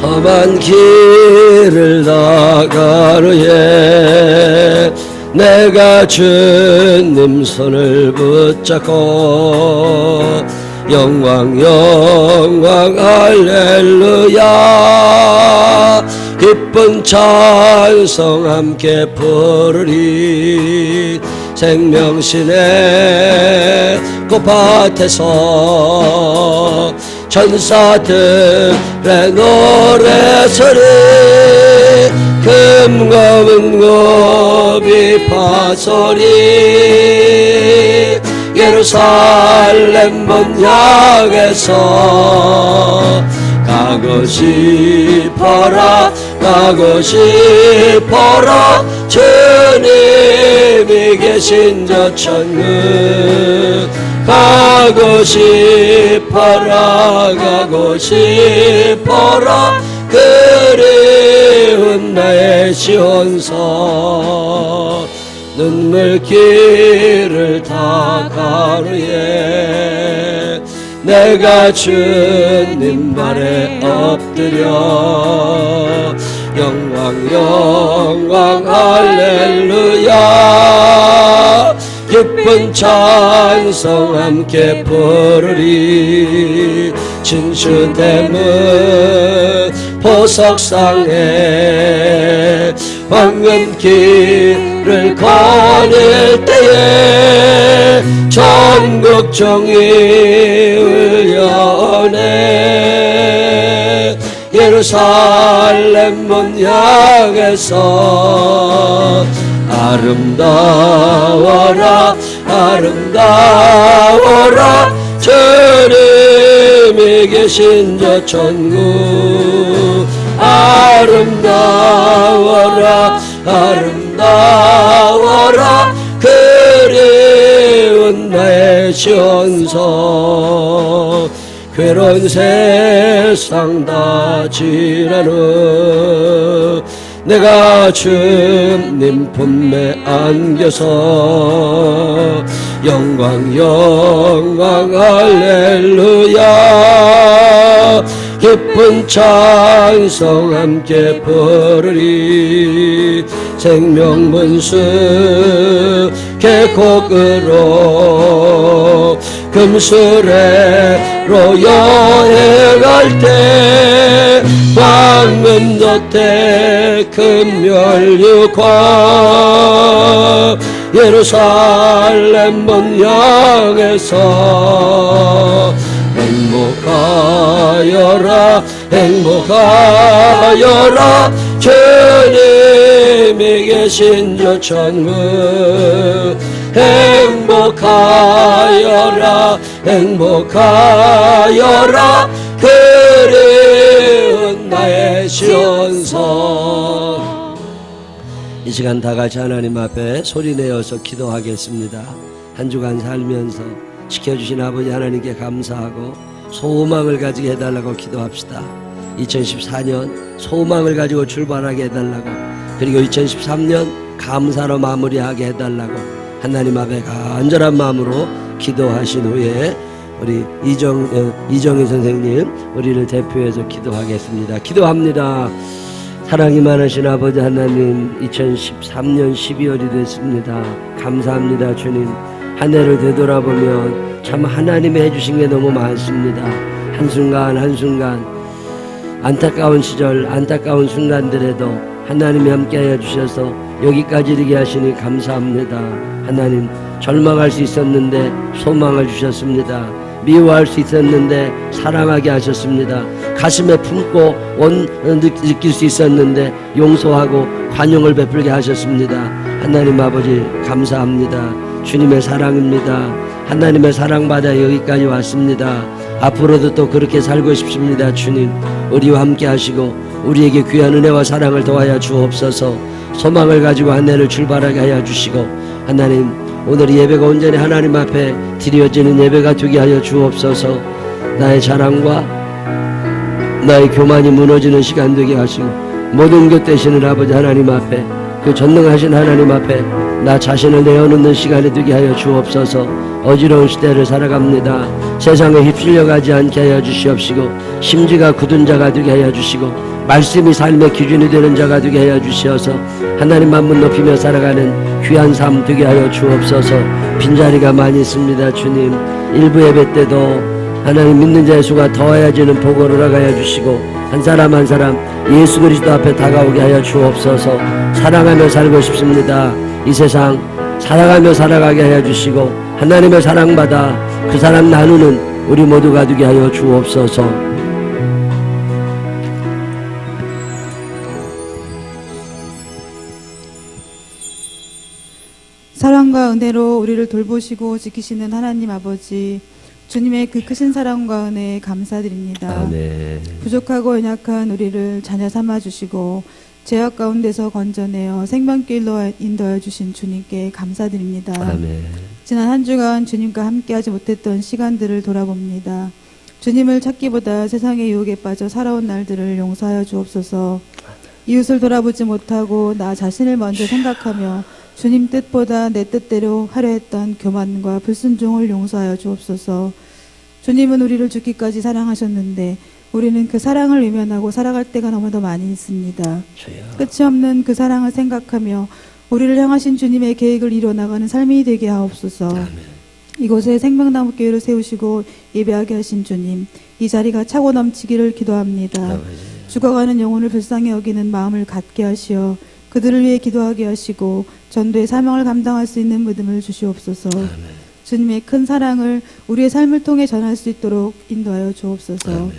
험한 길을 나가르에 내가 주님 손을 붙잡고 영광 영광 할렐루야 기쁜 찬송 함께 부르리 생명신의 꽃밭에서 천사들의 노래소리 금고 비파소리 예루살렘 문 향해서 가고 싶어라 가고 싶어라 주님이 계신 저 천국 가고 싶어라 가고 싶어라 그리운 나의 시온서 눈물길을 다 가루에 내가 주님 발에 엎드려 영광 영광 할렐루야 기쁜 찬송 함께 부르리 진수대문 보석상에 황금길을 거닐 때에 전국 종이 울려오네 예루살렘 문 향해서 아름다워라 아름다워라 주님이 계신 저 천국 아름다워라 아름다워라 그리운 나의 시온서 괴로운 세상 다 지나는 내가 주님 품에 안겨서 영광 영광 할렐루야 기쁜 찬송 함께 부르리 생명문수 계곡으로 금수레로 여행할 때 황금도태 금면류관 예루살렘 문 향해서 행복하여라 행복하여라 주님이 계신 저 천국 행복하여라 행복하여라 그리운 나의 시온서 이 시간 다같이 하나님 앞에 소리내어서 기도하겠습니다. 한 주간 살면서 지켜주신 아버지 하나님께 감사하고 소망을 가지게 해달라고 기도합시다. 2014년 소망을 가지고 출발하게 해달라고 그리고 2013년 감사로 마무리하게 해달라고 하나님 앞에 간절한 마음으로 기도하신 후에 우리 이정희 선생님 우리를 대표해서 기도하겠습니다. 기도합니다. 사랑이 많으신 아버지 하나님 2013년 12월이 됐습니다. 감사합니다. 주님 한 해를 되돌아보면 참 하나님이 해주신 게 너무 많습니다. 한순간 한순간 안타까운 시절 안타까운 순간들에도 하나님이 함께하여 주셔서 여기까지 이르게 하시니 감사합니다. 하나님 절망할 수 있었는데 소망을 주셨습니다. 미워할 수 있었는데 사랑하게 하셨습니다. 가슴에 품고 느낄 수 있었는데 용서하고 관용을 베풀게 하셨습니다. 하나님 아버지 감사합니다. 주님의 사랑입니다. 하나님의 사랑받아 여기까지 왔습니다. 앞으로도 또 그렇게 살고 싶습니다. 주님 우리와 함께 하시고 우리에게 귀한 은혜와 사랑을 더하여 주옵소서. 소망을 가지고 한 해를 출발하게 하여 주시고 하나님 오늘 예배가 온전히 하나님 앞에 드려지는 예배가 되게 하여 주옵소서. 나의 자랑과 나의 교만이 무너지는 시간 되게 하시고 모든 것 되시는 아버지 하나님 앞에 그 전능하신 하나님 앞에 나 자신을 내어놓는 시간이 되게 하여 주옵소서. 어지러운 시대를 살아갑니다. 세상에 휩쓸려 가지 않게 하여 주시옵시고 심지가 굳은 자가 되게 하여 주시고 말씀이 삶의 기준이 되는 자가 되게 하여 주시어서 하나님 만문 높이며 살아가는 귀한 삶 되게 하여 주옵소서. 빈자리가 많이 있습니다. 주님, 일부 예배 때도 하나님 믿는 자의 수가 더하여지는 복을 허락하여 주시고 한 사람 한 사람 예수 그리스도 앞에 다가오게 하여 주옵소서. 사랑하며 살고 싶습니다. 이 세상 살아가며 살아가게 하여 주시고 하나님의 사랑받아 그 사랑 나누는 우리 모두가 되게 하여 주옵소서. 사랑과 은혜로 우리를 돌보시고 지키시는 하나님 아버지, 주님의 그 크신 사랑과 은혜에 감사드립니다. 아멘. 부족하고 연약한 우리를 자녀 삼아주시고 죄악 가운데서 건져내어 생명길로 인도하여 주신 주님께 감사드립니다. 아멘. 지난 한 주간 주님과 함께하지 못했던 시간들을 돌아봅니다. 주님을 찾기보다 세상의 유혹에 빠져 살아온 날들을 용서하여 주옵소서. 이웃을 돌아보지 못하고 나 자신을 먼저 생각하며 주님 뜻보다 내 뜻대로 하려 했던 교만과 불순종을 용서하여 주옵소서. 주님은 우리를 죽기까지 사랑하셨는데 우리는 그 사랑을 외면하고 살아갈 때가 너무도 많이 있습니다. 끝이 없는 그 사랑을 생각하며 우리를 향하신 주님의 계획을 이뤄나가는 삶이 되게 하옵소서. 아멘. 이곳에 생명나무 교회를 세우시고 예배하게 하신 주님, 이 자리가 차고 넘치기를 기도합니다. 아버지. 죽어가는 영혼을 불쌍히 여기는 마음을 갖게 하시어 그들을 위해 기도하게 하시고 전도의 사명을 감당할 수 있는 믿음을 주시옵소서. 아멘. 주님의 큰 사랑을 우리의 삶을 통해 전할 수 있도록 인도하여 주옵소서. 아멘.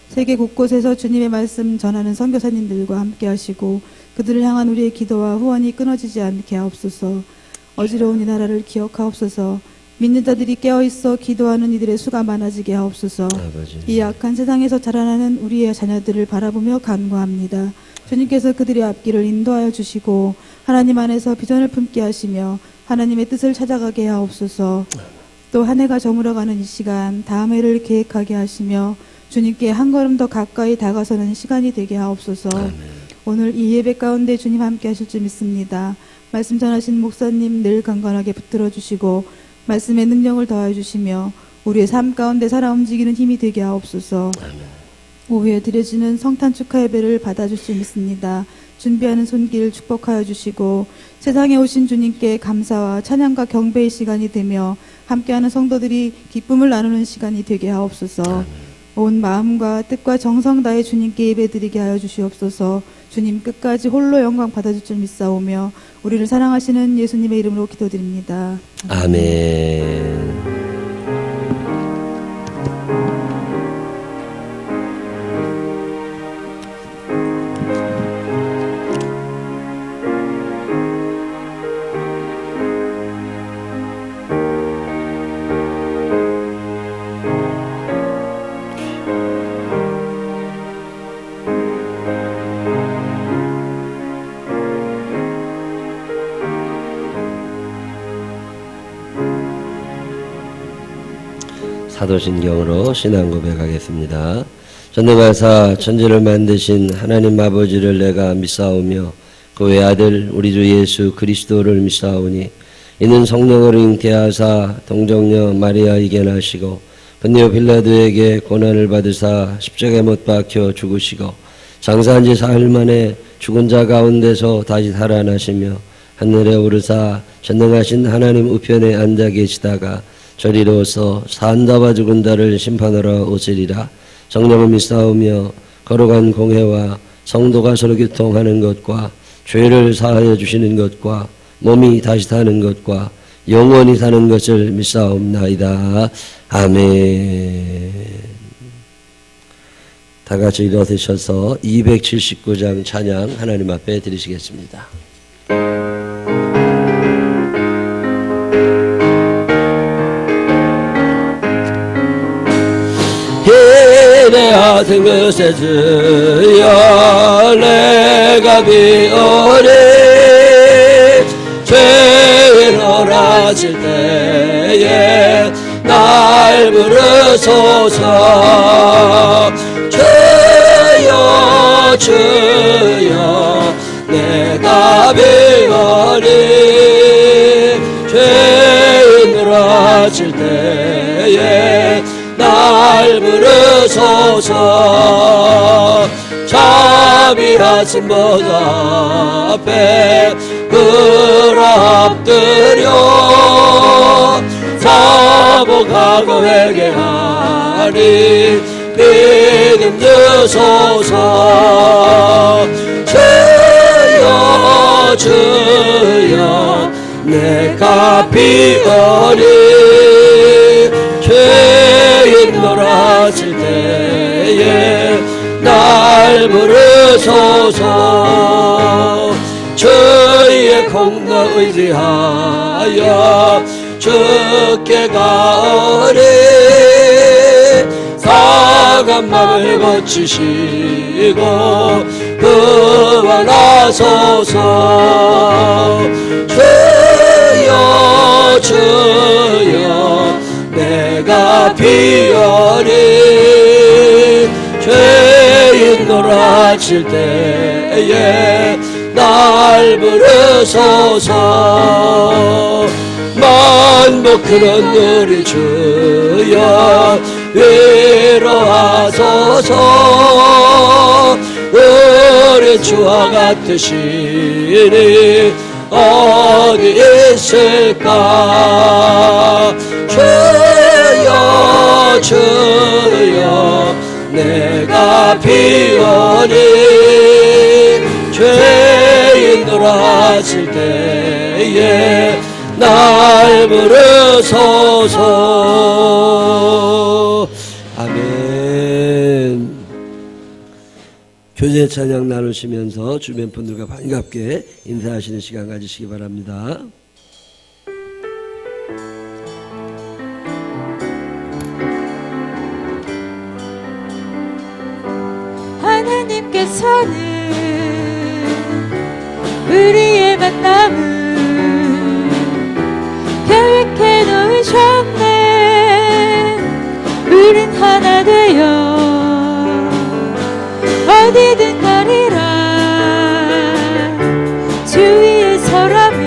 세계 곳곳에서 주님의 말씀 전하는 선교사님들과 함께 하시고 그들을 향한 우리의 기도와 후원이 끊어지지 않게 하옵소서. 어지러운 이 나라를 기억하옵소서. 믿는 자들이 깨어있어 기도하는 이들의 수가 많아지게 하옵소서. 아버지. 이 악한 세상에서 자라나는 우리의 자녀들을 바라보며 간구합니다. 주님께서 그들의 앞길을 인도하여 주시고 하나님 안에서 비전을 품게 하시며 하나님의 뜻을 찾아가게 하옵소서. 또 한 해가 저물어가는 이 시간 다음 해를 계획하게 하시며 주님께 한 걸음 더 가까이 다가서는 시간이 되게 하옵소서. 아멘. 오늘 이 예배 가운데 주님 함께 하실 줄 믿습니다. 말씀 전하신 목사님 늘 강건하게 붙들어 주시고 말씀의 능력을 더하여 주시며 우리의 삶 가운데 살아 움직이는 힘이 되게 하옵소서. 아멘. 오후에 드려지는 성탄 축하 예배를 받아줄 줄 믿습니다. 준비하는 손길 축복하여 주시고 세상에 오신 주님께 감사와 찬양과 경배의 시간이 되며 함께하는 성도들이 기쁨을 나누는 시간이 되게 하옵소서. 온 마음과 뜻과 정성 다해 주님께 예배드리게 하여 주시옵소서. 주님 끝까지 홀로 영광 받아줄 줄 믿사오며 우리를 사랑하시는 예수님의 이름으로 기도드립니다. 아멘. 사도신경으로 신앙 고백하겠습니다. 전능하사 천지를 만드신 하나님 아버지를 내가 믿사오며 그 외아들 우리 주 예수 그리스도를 믿사오니 이는 성령으로 잉태하사 동정녀 마리아에게 나시고 본디오 빌라도에게 고난을 받으사 십자가에 못 박혀 죽으시고 장사한 지 사흘 만에 죽은 자 가운데서 다시 살아나시며 하늘에 오르사 전능하신 하나님 우편에 앉아 계시다가 저리로서 산자와 죽은 자를 심판하러 오시리라. 성령을 믿사오며 거룩한 공회와 성도가 서로 교통하는 것과 죄를 사하여 주시는 것과 몸이 다시 사는 것과 영원히 사는 것을 믿사옵나이다. 아멘. 다 같이 일어서셔서 279장 찬양 하나님 앞에 드리시겠습니다. 하여튼 것에 주여 내가 비오니 죄로 라칠 때에 날 부르소서. 주여 주여 내가 비오니 죄로 주소서. 자비하신 보좌 앞에 끌어 엎드려 사복하고 회개하니 믿음 주소서. 주여 주여 내가 비오니 죄인 놀았을 때에 날 부르소서. 주의 공로 의지하여 주께 가오리 사간 맘을 고치시고 구원하소서. 주여 주여 내가 비오니 죄인 놀아칠 때에 날 부르소서. 만복하는 우리 주여 위로하소서. 우리 주와 같으시니 어디 있을까. 주여 주여 내가 비오니 죄인 놀았을 때에 날 부르소서. 아멘. 교제 찬양 나누시면서 주변 분들과 반갑게 인사하시는 시간 가지시기 바랍니다. 하나님께서는 우리의 만남을 계획해 놓으셨네. 우린 하나 되어 어디든 가리라. 주 위에 서라면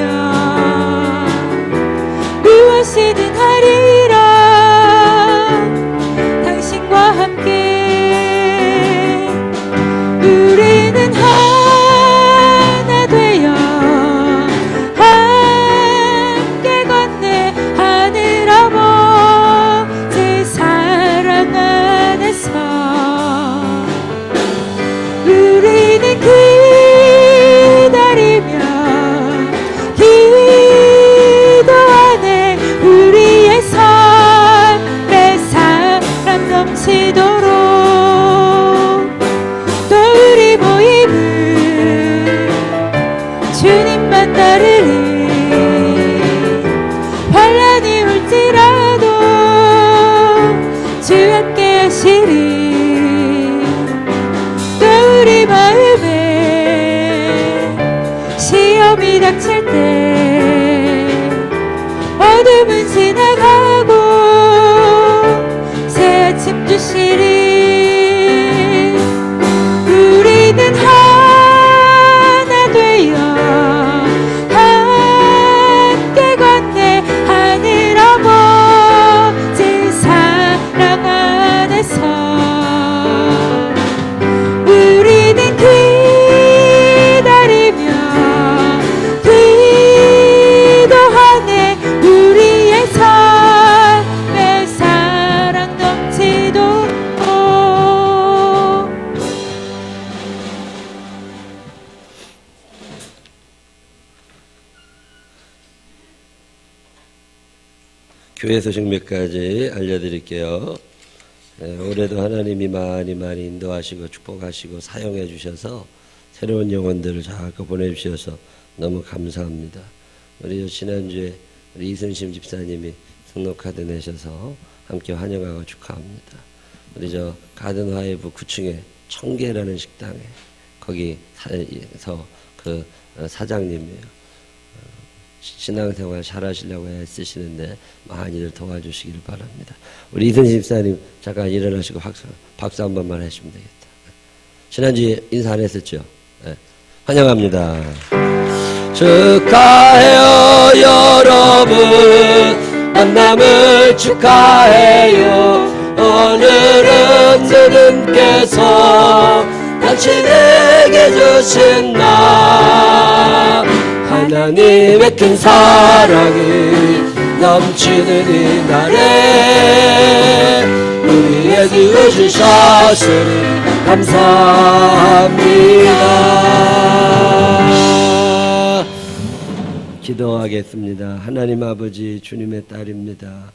무엇이든 하리라. 당신과 함께 우리는 하나 되어 함께 건네 하늘 아버지 사랑 안에서 우리는 기다리며 기도하네. 우리의 삶에 사랑 넘치도록 또 우리 모임을 주님만 따르리. 환란이 올지라도 주 함께 하시리. 우리 마음에 시험이 닥칠 때 어둠은 지나가고 새 아침 주시리. 우리는 하나 되어 함께 건네 하늘 아버지 사랑 안에서 우리는 기다리며 기도하네. 우리의 삶에 사랑 넘치도록. 교회 소식 몇 가지 알려드릴게요. 올해도 하나님이 많이 인도하시고 축복하시고 사용해 주셔서 새로운 영혼들을 자꾸 보내주셔서 너무 감사합니다. 우리 지난주에 우리 이순심 집사님이 등록카드 내셔서 함께 환영하고 축하합니다. 우리 가든하이브 9층에 청계라는 식당에 거기서 그 사장님이에요. 신앙생활 잘하시려고 애쓰시는데 많이들 도와주시기를 바랍니다. 우리 이순심 집사님 잠깐 일어나시고 박수 한 번만 하시면 되겠다. 지난주에 인사 안 했었죠? 네. 환영합니다. 축하해요 여러분, 만남을 축하해요. 오늘은 주님께서 당신에게 주신 날 하나님의 큰 사랑이 넘치는 이 날에 우리에게 주셨으니 감사합니다. 기도하겠습니다. 하나님 아버지, 주님의 딸입니다.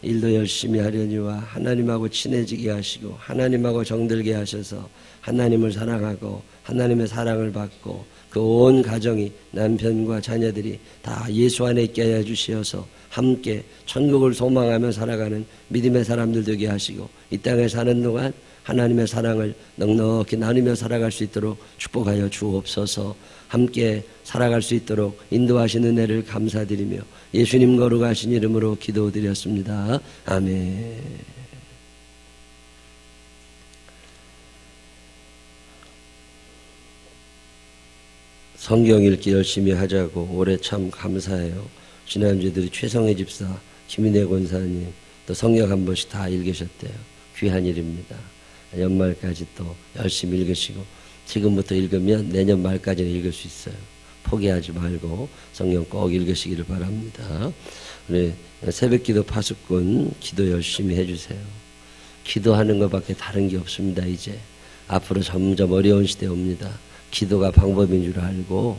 일도 열심히 하려니와 하나님하고 친해지게 하시고 하나님하고 정들게 하셔서 하나님을 사랑하고 하나님의 사랑을 받고 그 온 가정이 남편과 자녀들이 다 예수 안에 있게 하여 주시어서 함께 천국을 소망하며 살아가는 믿음의 사람들 되게 하시고 이 땅에 사는 동안 하나님의 사랑을 넉넉히 나누며 살아갈 수 있도록 축복하여 주옵소서. 함께 살아갈 수 있도록 인도하시는 은혜를 감사드리며 예수님 거룩하신 이름으로 기도드렸습니다. 아멘. 성경 읽기 열심히 하자고 올해 참 감사해요. 지난주에도 최성애 집사, 김인혜 권사님 또 성경 한 번씩 다 읽으셨대요. 귀한 일입니다. 연말까지 또 열심히 읽으시고 지금부터 읽으면 내년 말까지는 읽을 수 있어요. 포기하지 말고 성경 꼭 읽으시기를 바랍니다. 우리 새벽기도 파수꾼 기도 열심히 해주세요. 기도하는 것밖에 다른 게 없습니다. 이제 앞으로 점점 어려운 시대 옵니다. 기도가 방법인 줄 알고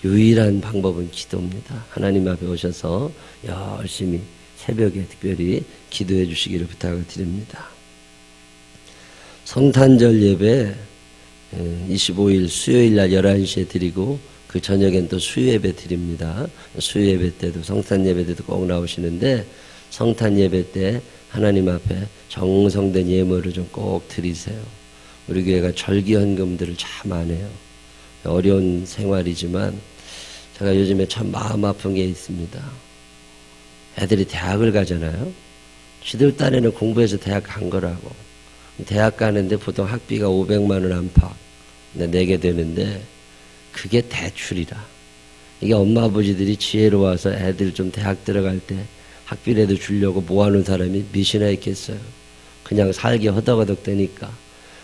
유일한 방법은 기도입니다. 하나님 앞에 오셔서 열심히 새벽에 특별히 기도해 주시기를 부탁을 드립니다. 성탄절 예배 25일 수요일 날 11시에 드리고 그 저녁엔 또 수요예배 드립니다. 수요예배 때도 성탄예배 때도 꼭 나오시는데 성탄예배 때 하나님 앞에 정성된 예물을 좀 꼭 드리세요. 우리 교회가 절기헌금들을 참 안 해요. 어려운 생활이지만 제가 요즘에 참 마음 아픈 게 있습니다. 애들이 대학을 가잖아요. 지들 딴에는 공부해서 대학 간 거라고. 대학 가는데 보통 학비가 500만 원 안팎 내게 되는데 그게 대출이라. 이게 엄마 아버지들이 지혜로워서 애들 좀 대학 들어갈 때 학비라도 주려고 모아놓은 사람이 몇이나 있겠어요. 그냥 살기 허덕허덕 되니까.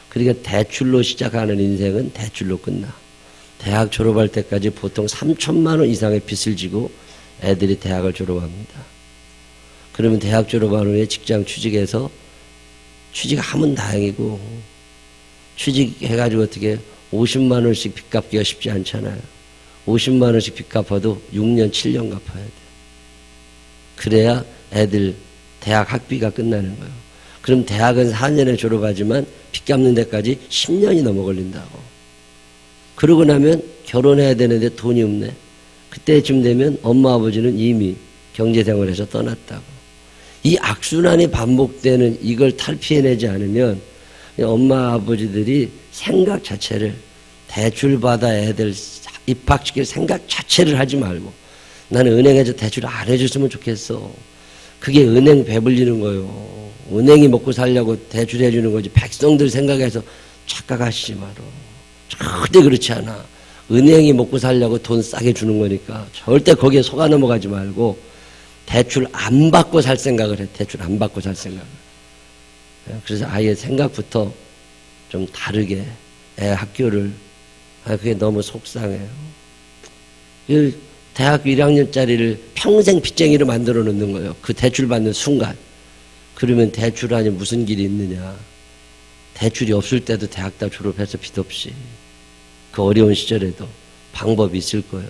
그러니까 대출로 시작하는 인생은 대출로 끝나. 대학 졸업할 때까지 보통 3천만 원 이상의 빚을 지고 애들이 대학을 졸업합니다. 그러면 대학 졸업한 후에 직장 취직해서 취직하면 다행이고 취직해가지고 어떻게 50만 원씩 빚 갚기가 쉽지 않잖아요. 50만 원씩 빚 갚아도 6년 7년 갚아야 돼. 그래야 애들 대학 학비가 끝나는 거예요. 그럼 대학은 4년에 졸업하지만 빚 갚는 데까지 10년이 넘어 걸린다고. 그러고 나면 결혼해야 되는데 돈이 없네. 그때쯤 되면 엄마 아버지는 이미 경제생활에서 떠났다고. 이 악순환이 반복되는 이걸 탈피해내지 않으면 엄마 아버지들이 생각 자체를 대출받아 애들 입학시킬 생각 자체를 하지 말고 나는 은행에서 대출 안 해줬으면 좋겠어. 그게 은행 배불리는 거예요. 은행이 먹고 살려고 대출해 주는 거지 백성들 생각해서 착각하시지 마라. 절대 그렇지 않아. 은행이 먹고 살려고 돈 싸게 주는 거니까 절대 거기에 속아 넘어가지 말고 대출 안 받고 살 생각을 해. 대출 안 받고 살 생각을. 그래서 아예 생각부터 좀 다르게 애 학교를 그게 너무 속상해요. 대학교 1학년짜리를 평생 빚쟁이로 만들어 놓는 거예요. 그 대출 받는 순간. 그러면 대출 아니 무슨 길이 있느냐. 대출이 없을 때도 대학 다 졸업해서 빚 없이 그 어려운 시절에도 방법이 있을 거예요.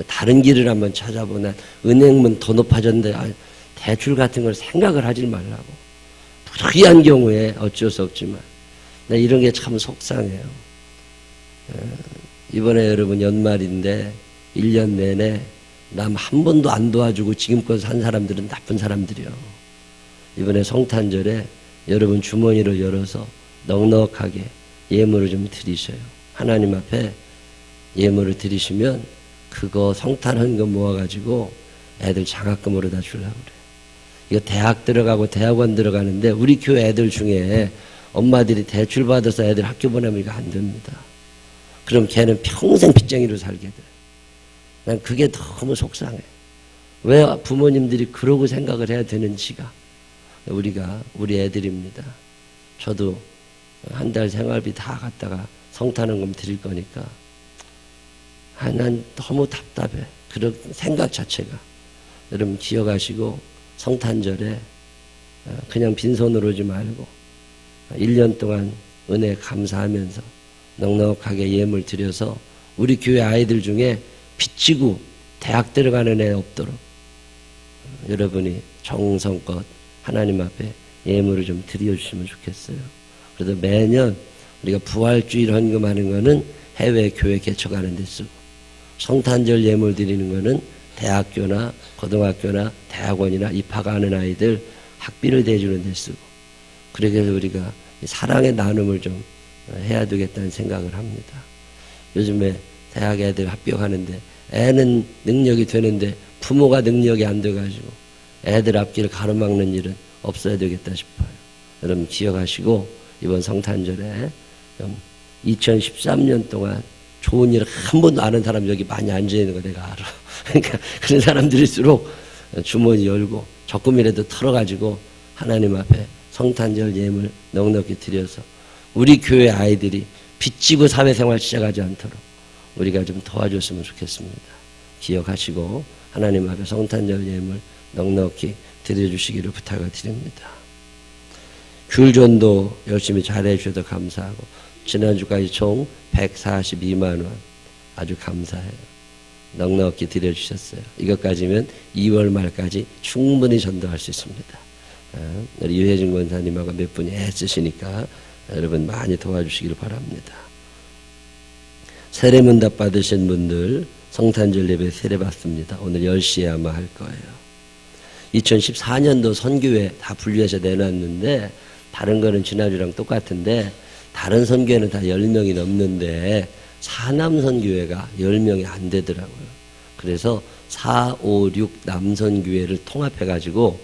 다른 길을 한번 찾아보나. 은행은 더 높아졌는데 대출 같은 걸 생각을 하지 말라고. 불리한 경우에 어쩔 수 없지만 나 이런 게 참 속상해요. 이번에 여러분 연말인데 1년 내내 남 한 번도 안 도와주고 지금껏 산 사람들은 나쁜 사람들이요. 이번에 성탄절에 여러분 주머니를 열어서 넉넉하게 예물을 좀 드리셔요. 하나님 앞에 예물을 드리시면 그거 성탄헌금 모아가지고 애들 장학금으로 다 주려고 그래요. 이거 대학 들어가고 대학원 들어가는데 우리 교회 애들 중에 엄마들이 대출 받아서 애들 학교 보내면 이거 안 됩니다. 그럼 걔는 평생 빚쟁이로 살게 돼. 난 그게 너무 속상해. 왜 부모님들이 그러고 생각을 해야 되는지가. 우리 애들입니다. 저도 한 달 생활비 다 갖다가 성탄원금 드릴 거니까 난 너무 답답해. 그런 생각 자체가. 여러분 기억하시고 성탄절에 그냥 빈손으로 오지 말고 1년 동안 은혜 감사하면서 넉넉하게 예물 드려서 우리 교회 아이들 중에 빚지고 대학 들어가는 애 없도록 여러분이 정성껏 하나님 앞에 예물을 좀 드려주시면 좋겠어요. 그래서 매년 우리가 부활주일 헌금하는 거는 해외 교회 개척하는 데 쓰고 성탄절 예물 드리는 거는 대학교나 고등학교나 대학원이나 입학하는 아이들 학비를 대주는 데 쓰고 그렇게 해서 우리가 사랑의 나눔을 좀 해야 되겠다는 생각을 합니다. 요즘에 대학 애들 합격하는데 애는 능력이 되는데 부모가 능력이 안 돼가지고 애들 앞길을 가로막는 일은 없어야 되겠다 싶어요. 여러분 기억하시고 이번 성탄절에 2013년 동안 좋은 일을 한 번도 아는 사람 여기 많이 앉아있는 거 내가 알아. 그러니까 그런 사람들일수록 주머니 열고 조금이라도 털어가지고 하나님 앞에 성탄절 예물 넉넉히 드려서 우리 교회 아이들이 빚지고 사회생활 시작하지 않도록 우리가 좀 도와줬으면 좋겠습니다. 기억하시고 하나님 앞에 성탄절 예물 넉넉히 드려주시기를 부탁을 드립니다. 귤전도 열심히 잘해 주셔서 감사하고 지난주까지 총 142만 원 아주 감사해요. 넉넉히 드려주셨어요. 이것까지면 2월 말까지 충분히 전도할 수 있습니다. 우리 유혜진 권사님하고 몇 분이 애쓰시니까 여러분 많이 도와주시기를 바랍니다. 세례문답 받으신 분들 성탄절 예배 세례 받습니다. 오늘 10시에 아마 할 거예요. 2014년도 선교회 다 분류해서 내놨는데 다른 거는 지난주랑 똑같은데 다른 선교회는 다 10명이 넘는데 사남선교회가 10명이 안 되더라고요. 그래서 4, 5, 6 남선교회를 통합해가지고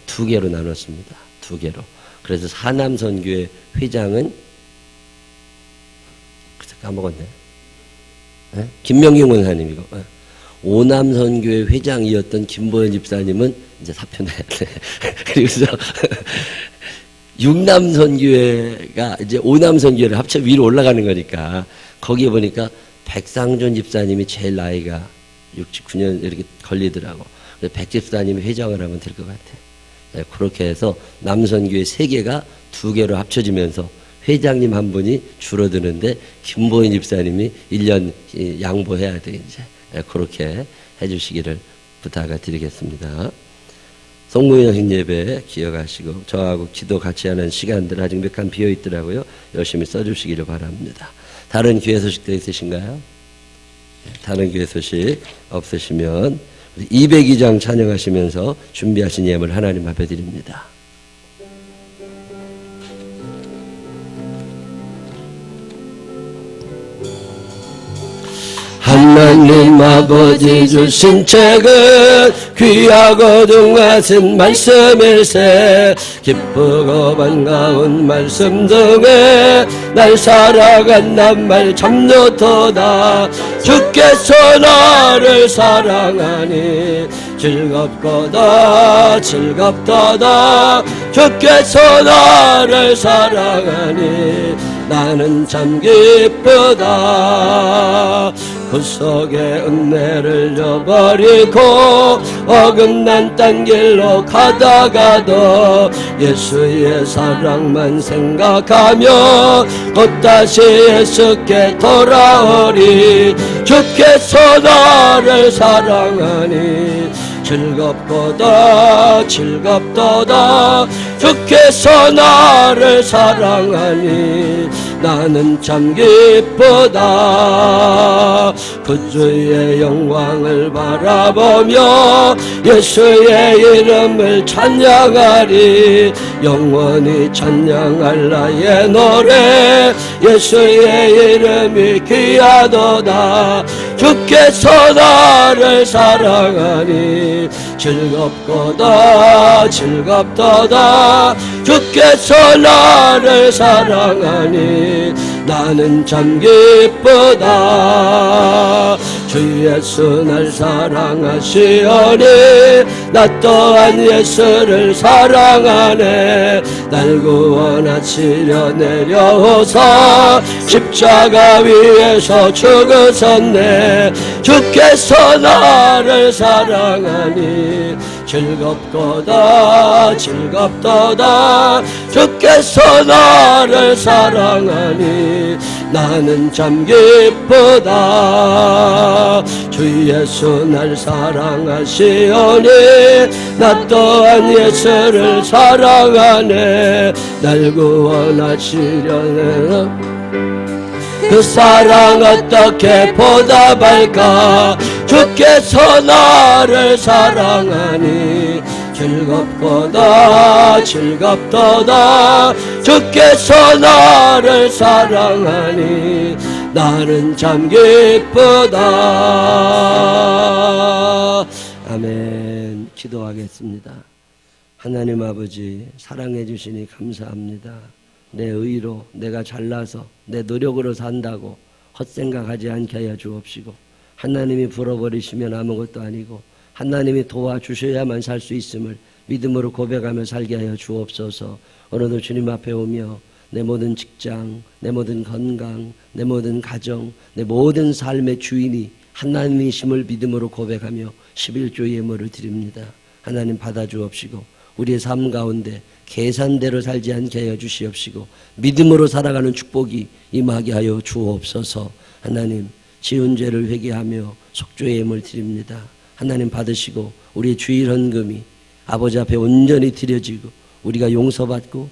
2개로 나눴습니다. 2개로. 그래서 사남선교회 회장은 그때 까먹었네. 네? 김명경 원사님이고 오남선교회 회장이었던 김보현 집사님은 이제 사표 내야 돼. 그래서 6남선교회가 이제 5남선교회를 합쳐 위로 올라가는 거니까 거기에 보니까 백상존 집사님이 제일 나이가 69년 이렇게 걸리더라고. 그래서 백 집사님이 회장을 하면 될 것 같아. 네, 그렇게 해서 남선교회 3개가 2개로 합쳐지면서 회장님 한 분이 줄어드는데 김보인 집사님이 1년 양보해야 돼 이제. 네, 그렇게 해주시기를 부탁을 드리겠습니다. 성모연식 예배 기억하시고 저하고 기도 같이 하는 시간들 아직 몇 칸 비어 있더라고요. 열심히 써주시기를 바랍니다. 다른 교회 소식도 있으신가요? 다른 교회 소식 없으시면 202장 찬양하시면서 준비하신 예물 하나님 앞에 드립니다. 하나님 아버지 주신 책은 귀하고 중하신 말씀일세 기쁘고 반가운 말씀 중에 날 살아간단 말 참 좋도다 주께서 나를 사랑하니 즐겁도다 즐겁도다 주께서 나를 사랑하니 나는 참 기쁘다 구속의 은혜를 저버리고 어긋난 딴 길로 가다가도 예수의 사랑만 생각하며 곧다시 예수께 돌아오리 주께서 나를 사랑하니 즐겁도다 즐겁도다 주께서 나를 사랑하니 나는 참 기쁘다 그 주의 영광을 바라보며 예수의 이름을 찬양하리 영원히 찬양할 나의 노래 예수의 이름이 귀하도다 주께서 나를 사랑하니 즐겁도다 즐겁도다 주께서 나를 사랑하니 나는 참 기쁘다 주 예수 날 사랑하시오니 나 또한 예수를 사랑하네. 날 구원하시려 내려오사 십자가 위에서 죽으셨네. 주께서 나를 사랑하니 즐겁도다 즐겁도다. 주께서 나를 사랑하니 나는 참 기쁘다. 주 예수 날 사랑하시오니 나 또한 예수를 사랑하네. 날 구원하시려는 그 사랑 어떻게 보답할까. 주께서 나를 사랑하니 즐겁도다 즐겁도다. 주께서 나를 사랑하니 나는 참 기쁘다. 아멘. 기도하겠습니다. 하나님 아버지 사랑해 주시니 감사합니다. 내 의로 내가 잘나서 내 노력으로 산다고 헛생각하지 않게 하여 주옵시고, 하나님이 불어버리시면 아무것도 아니고 하나님이 도와주셔야만 살 수 있음을 믿음으로 고백하며 살게 하여 주옵소서. 오늘도 주님 앞에 오며 내 모든 직장, 내 모든 건강, 내 모든 가정, 내 모든 삶의 주인이 하나님이심을 믿음으로 고백하며 11조 예물을 드립니다. 하나님 받아 주옵시고 우리의 삶 가운데 계산대로 살지 않게 하여 주시옵시고 믿음으로 살아가는 축복이 임하게 하여 주옵소서. 하나님 지은 죄를 회개하며 속죄의 예물 드립니다. 하나님 받으시고 우리의 주일 헌금이 아버지 앞에 온전히 드려지고 우리가 용서받고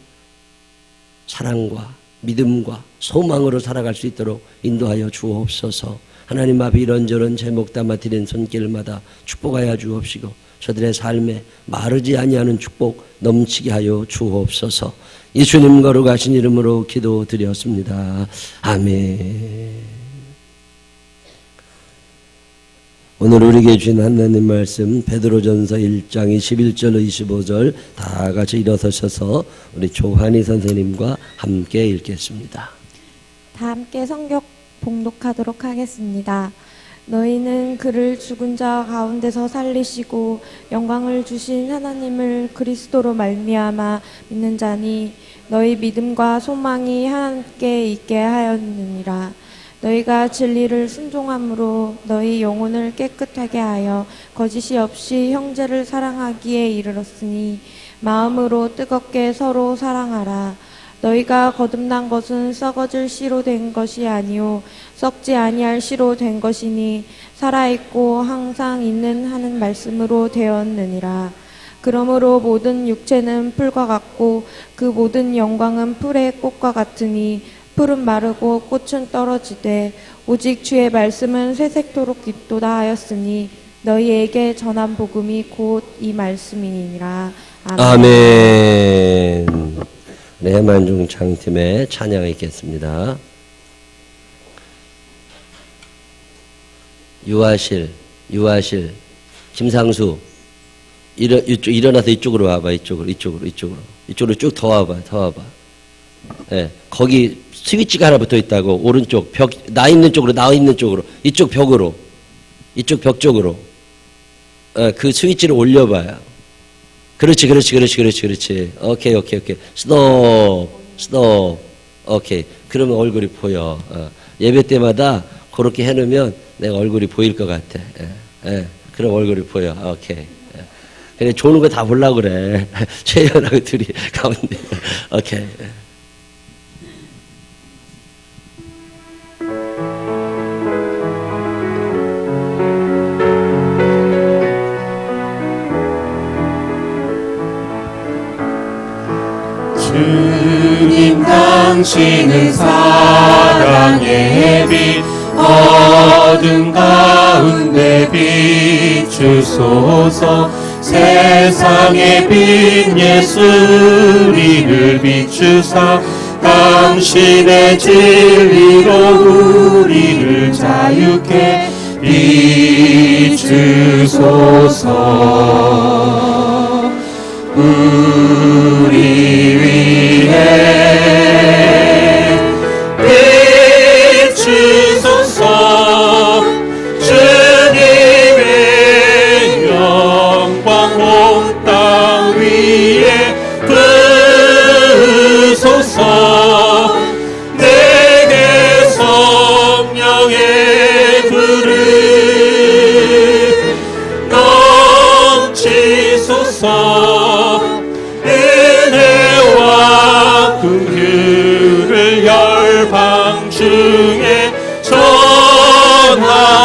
사랑과 믿음과 소망으로 살아갈 수 있도록 인도하여 주옵소서. 하나님 앞에 이런저런 제목 담아 드린 손길마다 축복하여 주옵시고 저들의 삶에 마르지 아니하는 축복 넘치게 하여 주옵소서. 예수님 거룩하신 이름으로 기도드렸습니다. 아멘. 오늘 우리에게 주신 하나님 말씀 베드로전서 1장 21절 25절 다 같이 일어서셔서 우리 조한희 선생님과 함께 읽겠습니다. 다 함께 성경 봉독하도록 하겠습니다. 너희는 그를 죽은 자 가운데서 살리시고 영광을 주신 하나님을 그리스도로 말미암아 믿는 자니 너희 믿음과 소망이 함께 있게 하였느니라. 너희가 진리를 순종함으로 너희 영혼을 깨끗하게 하여 거짓이 없이 형제를 사랑하기에 이르렀으니 마음으로 뜨겁게 서로 사랑하라. 너희가 거듭난 것은 썩어질 씨로 된 것이 아니요 썩지 아니할 씨로 된 것이니 살아있고 항상 있는 하는 말씀으로 되었느니라. 그러므로 모든 육체는 풀과 같고 그 모든 영광은 풀의 꽃과 같으니 풀은 마르고 꽃은 떨어지되 오직 주의 말씀은 새색도록 깊도다 하였으니 너희에게 전한 복음이 곧 이 말씀이니라. 아멘. 아멘. 네, 해만중 장팀의 찬양 있겠습니다. 유아실, 김상수, 일어나서 이쪽으로 와봐, 이쪽으로 쭉 더 와봐. 네, 거기 스위치가 하나 붙어 있다고, 오른쪽 벽, 나 있는 쪽으로, 이쪽 벽으로, 이쪽 벽 쪽으로, 그 스위치를 올려봐요. 그렇지. 오케이. 스톱. 오케이. 그러면 얼굴이 보여. 예배 때마다 그렇게 해놓으면 내가 얼굴이 보일 것 같아. 그럼 얼굴이 보여. 오케이. 그냥 좋은 거 다 보려고 그래. 최연하고 둘이 가운데. 오케이. 주님 당신은 사랑의 빛 어둠 가운데 비추소서. 세상의 빛 예수 우리를 비추사 당신의 진리로 우리를 자유케 비추소서. 우리 위해 비추소서. 주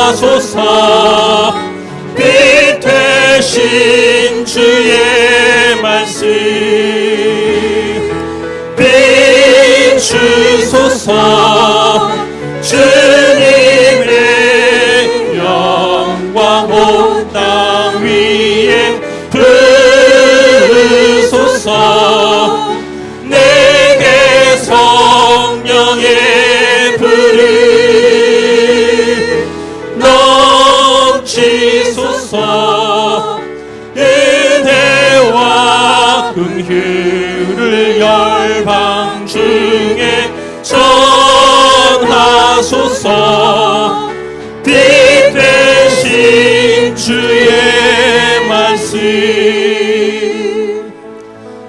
전하소서. 빛 되신 주의 말씀 비추소서. 주님의 영광 온 땅 위에 부으소서. 내게 성령의 불을 넘치소서. 은혜와 긍휼을 열방 중에 전하소서. 빛 되신 주의 말씀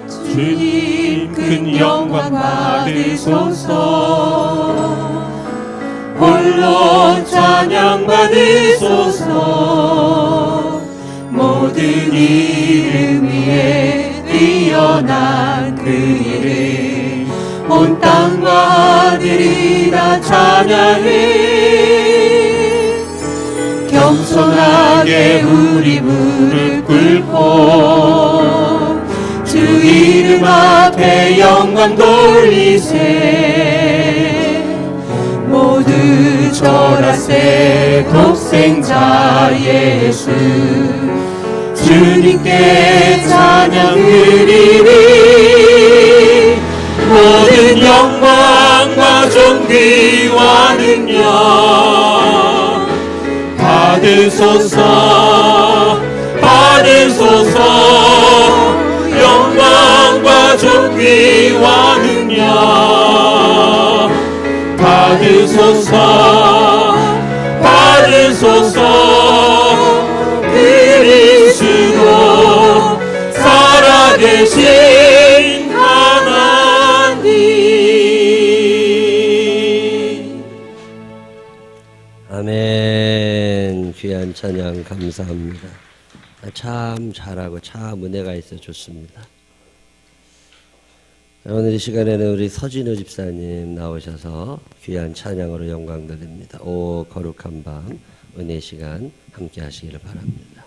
주님 큰 영광 받으소서. 홀로 찬양 받으소서. 모든 이름 위에 뛰어난 그 이름 온 땅과 하늘이 다 찬양해. 겸손하게 우리 무릎 꿇고 주 이름 앞에 영광 돌리세. 모두 절하세. 독생자 예수 주님께 찬양 드리리. 모든 영광과 존귀와 능력 받으소서. 받으소서. 영광과 존귀와 능력 받으소서. 받으소서. 그리스도 살아계신 하나님. 아멘. 귀한 찬양 감사합니다. 참 잘하고 참 은혜가 있어 좋습니다. 오늘 이 시간에는 우리 서진우 집사님 나오셔서 귀한 찬양으로 영광 드립니다. 오 거룩한 밤 은혜 시간 함께 하시기를 바랍니다.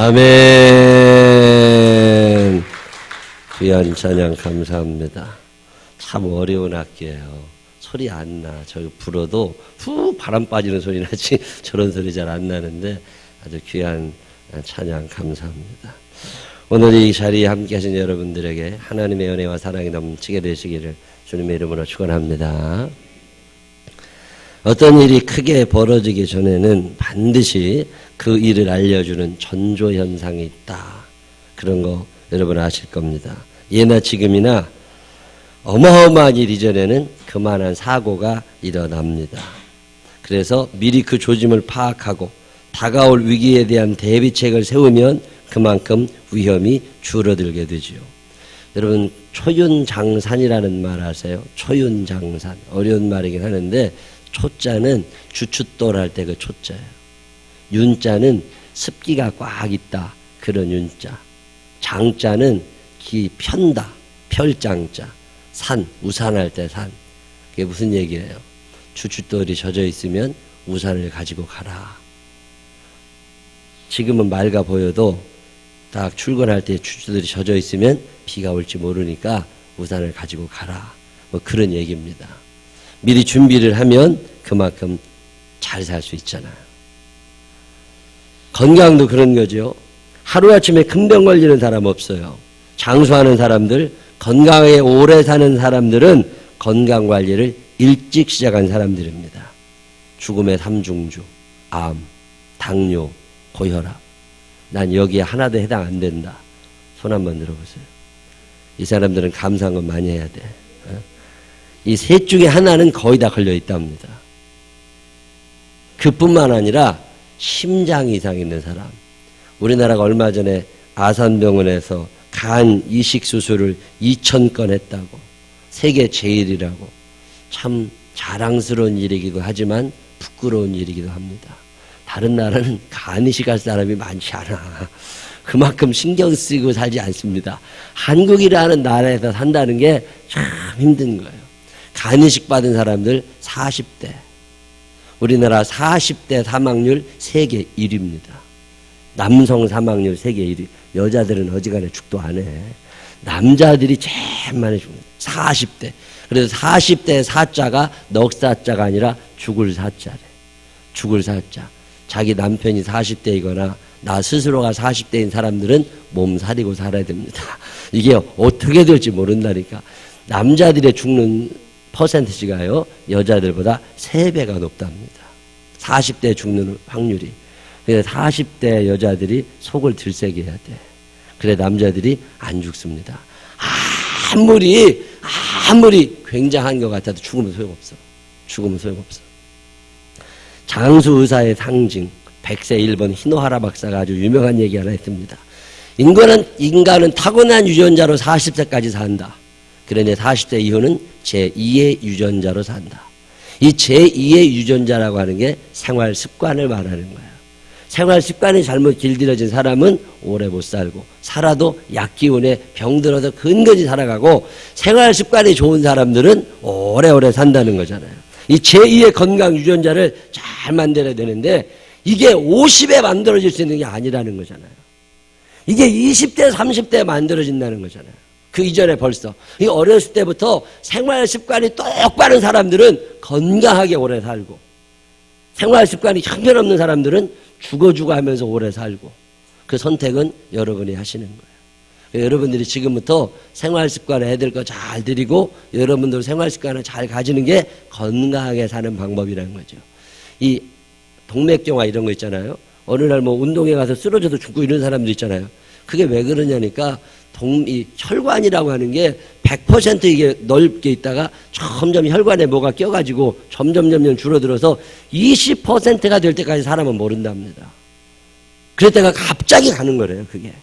아멘. 귀한 찬양 감사합니다. 참 어려운 악기예요. 소리 안 나. 저기 불어도 후 바람 빠지는 소리 나지 저런 소리 잘 안 나는데 아주 귀한 찬양 감사합니다. 오늘 이 자리에 함께 하신 여러분들에게 하나님의 은혜와 사랑이 넘치게 되시기를 주님의 이름으로 축원합니다. 어떤 일이 크게 벌어지기 전에는 반드시 그 일을 알려주는 전조현상이 있다. 그런 거 여러분 아실 겁니다. 예나 지금이나 어마어마한 일 이전에는 그만한 사고가 일어납니다. 그래서 미리 그 조짐을 파악하고 다가올 위기에 대한 대비책을 세우면 그만큼 위험이 줄어들게 되지요. 여러분 초윤장산이라는 말 아세요? 초윤장산. 어려운 말이긴 하는데 초자는 주춧돌 할 때 그 초자예요. 윤자는 습기가 꽉 있다. 그런 윤자. 장자는 기 편다. 별장자. 산, 우산할 때 산. 그게 무슨 얘기예요? 주춧돌이 젖어 있으면 우산을 가지고 가라. 지금은 맑아 보여도 딱 출근할 때 주춧돌이 젖어 있으면 비가 올지 모르니까 우산을 가지고 가라. 뭐 그런 얘기입니다. 미리 준비를 하면 그만큼 잘 살 수 있잖아요. 건강도 그런 거죠. 하루아침에 큰 병 걸리는 사람 없어요. 장수하는 사람들, 건강하게 오래 사는 사람들은 건강관리를 일찍 시작한 사람들입니다. 죽음의 삼중주, 암, 당뇨, 고혈압. 난 여기에 하나도 해당 안 된다. 손 한번 들어보세요. 이 사람들은 감사한 건 많이 해야 돼. 이 셋 중에 하나는 거의 다 걸려 있답니다. 그뿐만 아니라 심장 이상 있는 사람. 우리나라가 얼마 전에 아산병원에서 간 이식 수술을 2,000건 했다고. 세계 제일이라고. 참 자랑스러운 일이기도 하지만 부끄러운 일이기도 합니다. 다른 나라는 간 이식할 사람이 많지 않아. 그만큼 신경 쓰고 살지 않습니다. 한국이라는 나라에서 산다는 게 참 힘든 거예요. 간이식 받은 사람들 40대. 우리나라 40대 사망률 세계 1위입니다. 남성 사망률 세계 1위. 여자들은 어지간해 죽도 안 해. 남자들이 제일 많이 죽습니다. 40대. 그래서 40대 사자가 넉사자가 아니라 죽을 사자래. 죽을 사자. 자기 남편이 40대이거나 나 스스로가 40대인 사람들은 몸 사리고 살아야 됩니다. 이게 어떻게 될지 모른다니까. 남자들의 죽는 퍼센티지가요, 여자들보다 3배가 높답니다. 40대 죽는 확률이. 그래서 40대 여자들이 속을 들새게 해야 돼. 그래 남자들이 안 죽습니다. 아무리 굉장한 것 같아도 죽으면 소용없어. 죽으면 소용없어. 장수의사의 상징, 100세 1번 히노하라 박사가 아주 유명한 얘기 하나 했습니다. 인간은 타고난 유전자로 40세까지 산다. 그러니 40세 이후는 제2의 유전자로 산다. 이 제2의 유전자라고 하는 게 생활 습관을 말하는 거예요. 생활 습관이 잘못 길들여진 사람은 오래 못 살고, 살아도 약기운에 병들어서 근근히 살아가고, 생활 습관이 좋은 사람들은 오래오래 산다는 거잖아요. 이 제2의 건강 유전자를 잘 만들어야 되는데 이게 50에 만들어질 수 있는 게 아니라는 거잖아요. 이게 20대 30대에 만들어진다는 거잖아요. 그 이전에 벌써 이 어렸을 때부터 생활 습관이 똑바른 사람들은 건강하게 오래 살고, 생활 습관이 형편없는 사람들은 죽어 하면서 오래 살고. 그 선택은 여러분이 하시는 거예요. 여러분들이 지금부터 생활 습관을 해야 될 거 잘 들이고 여러분들 생활 습관을 잘 가지는 게 건강하게 사는 방법이라는 거죠. 이 동맥경화 이런 거 있잖아요. 어느 날 뭐 운동에 가서 쓰러져도 죽고 이런 사람들 있잖아요. 그게 왜 그러냐니까 이 혈관이라고 하는 게 100% 이게 넓게 있다가 점점 혈관에 뭐가 껴가지고 점점 줄어들어서 20%가 될 때까지 사람은 모른답니다. 그랬다가 갑자기 가는 거래요. 그게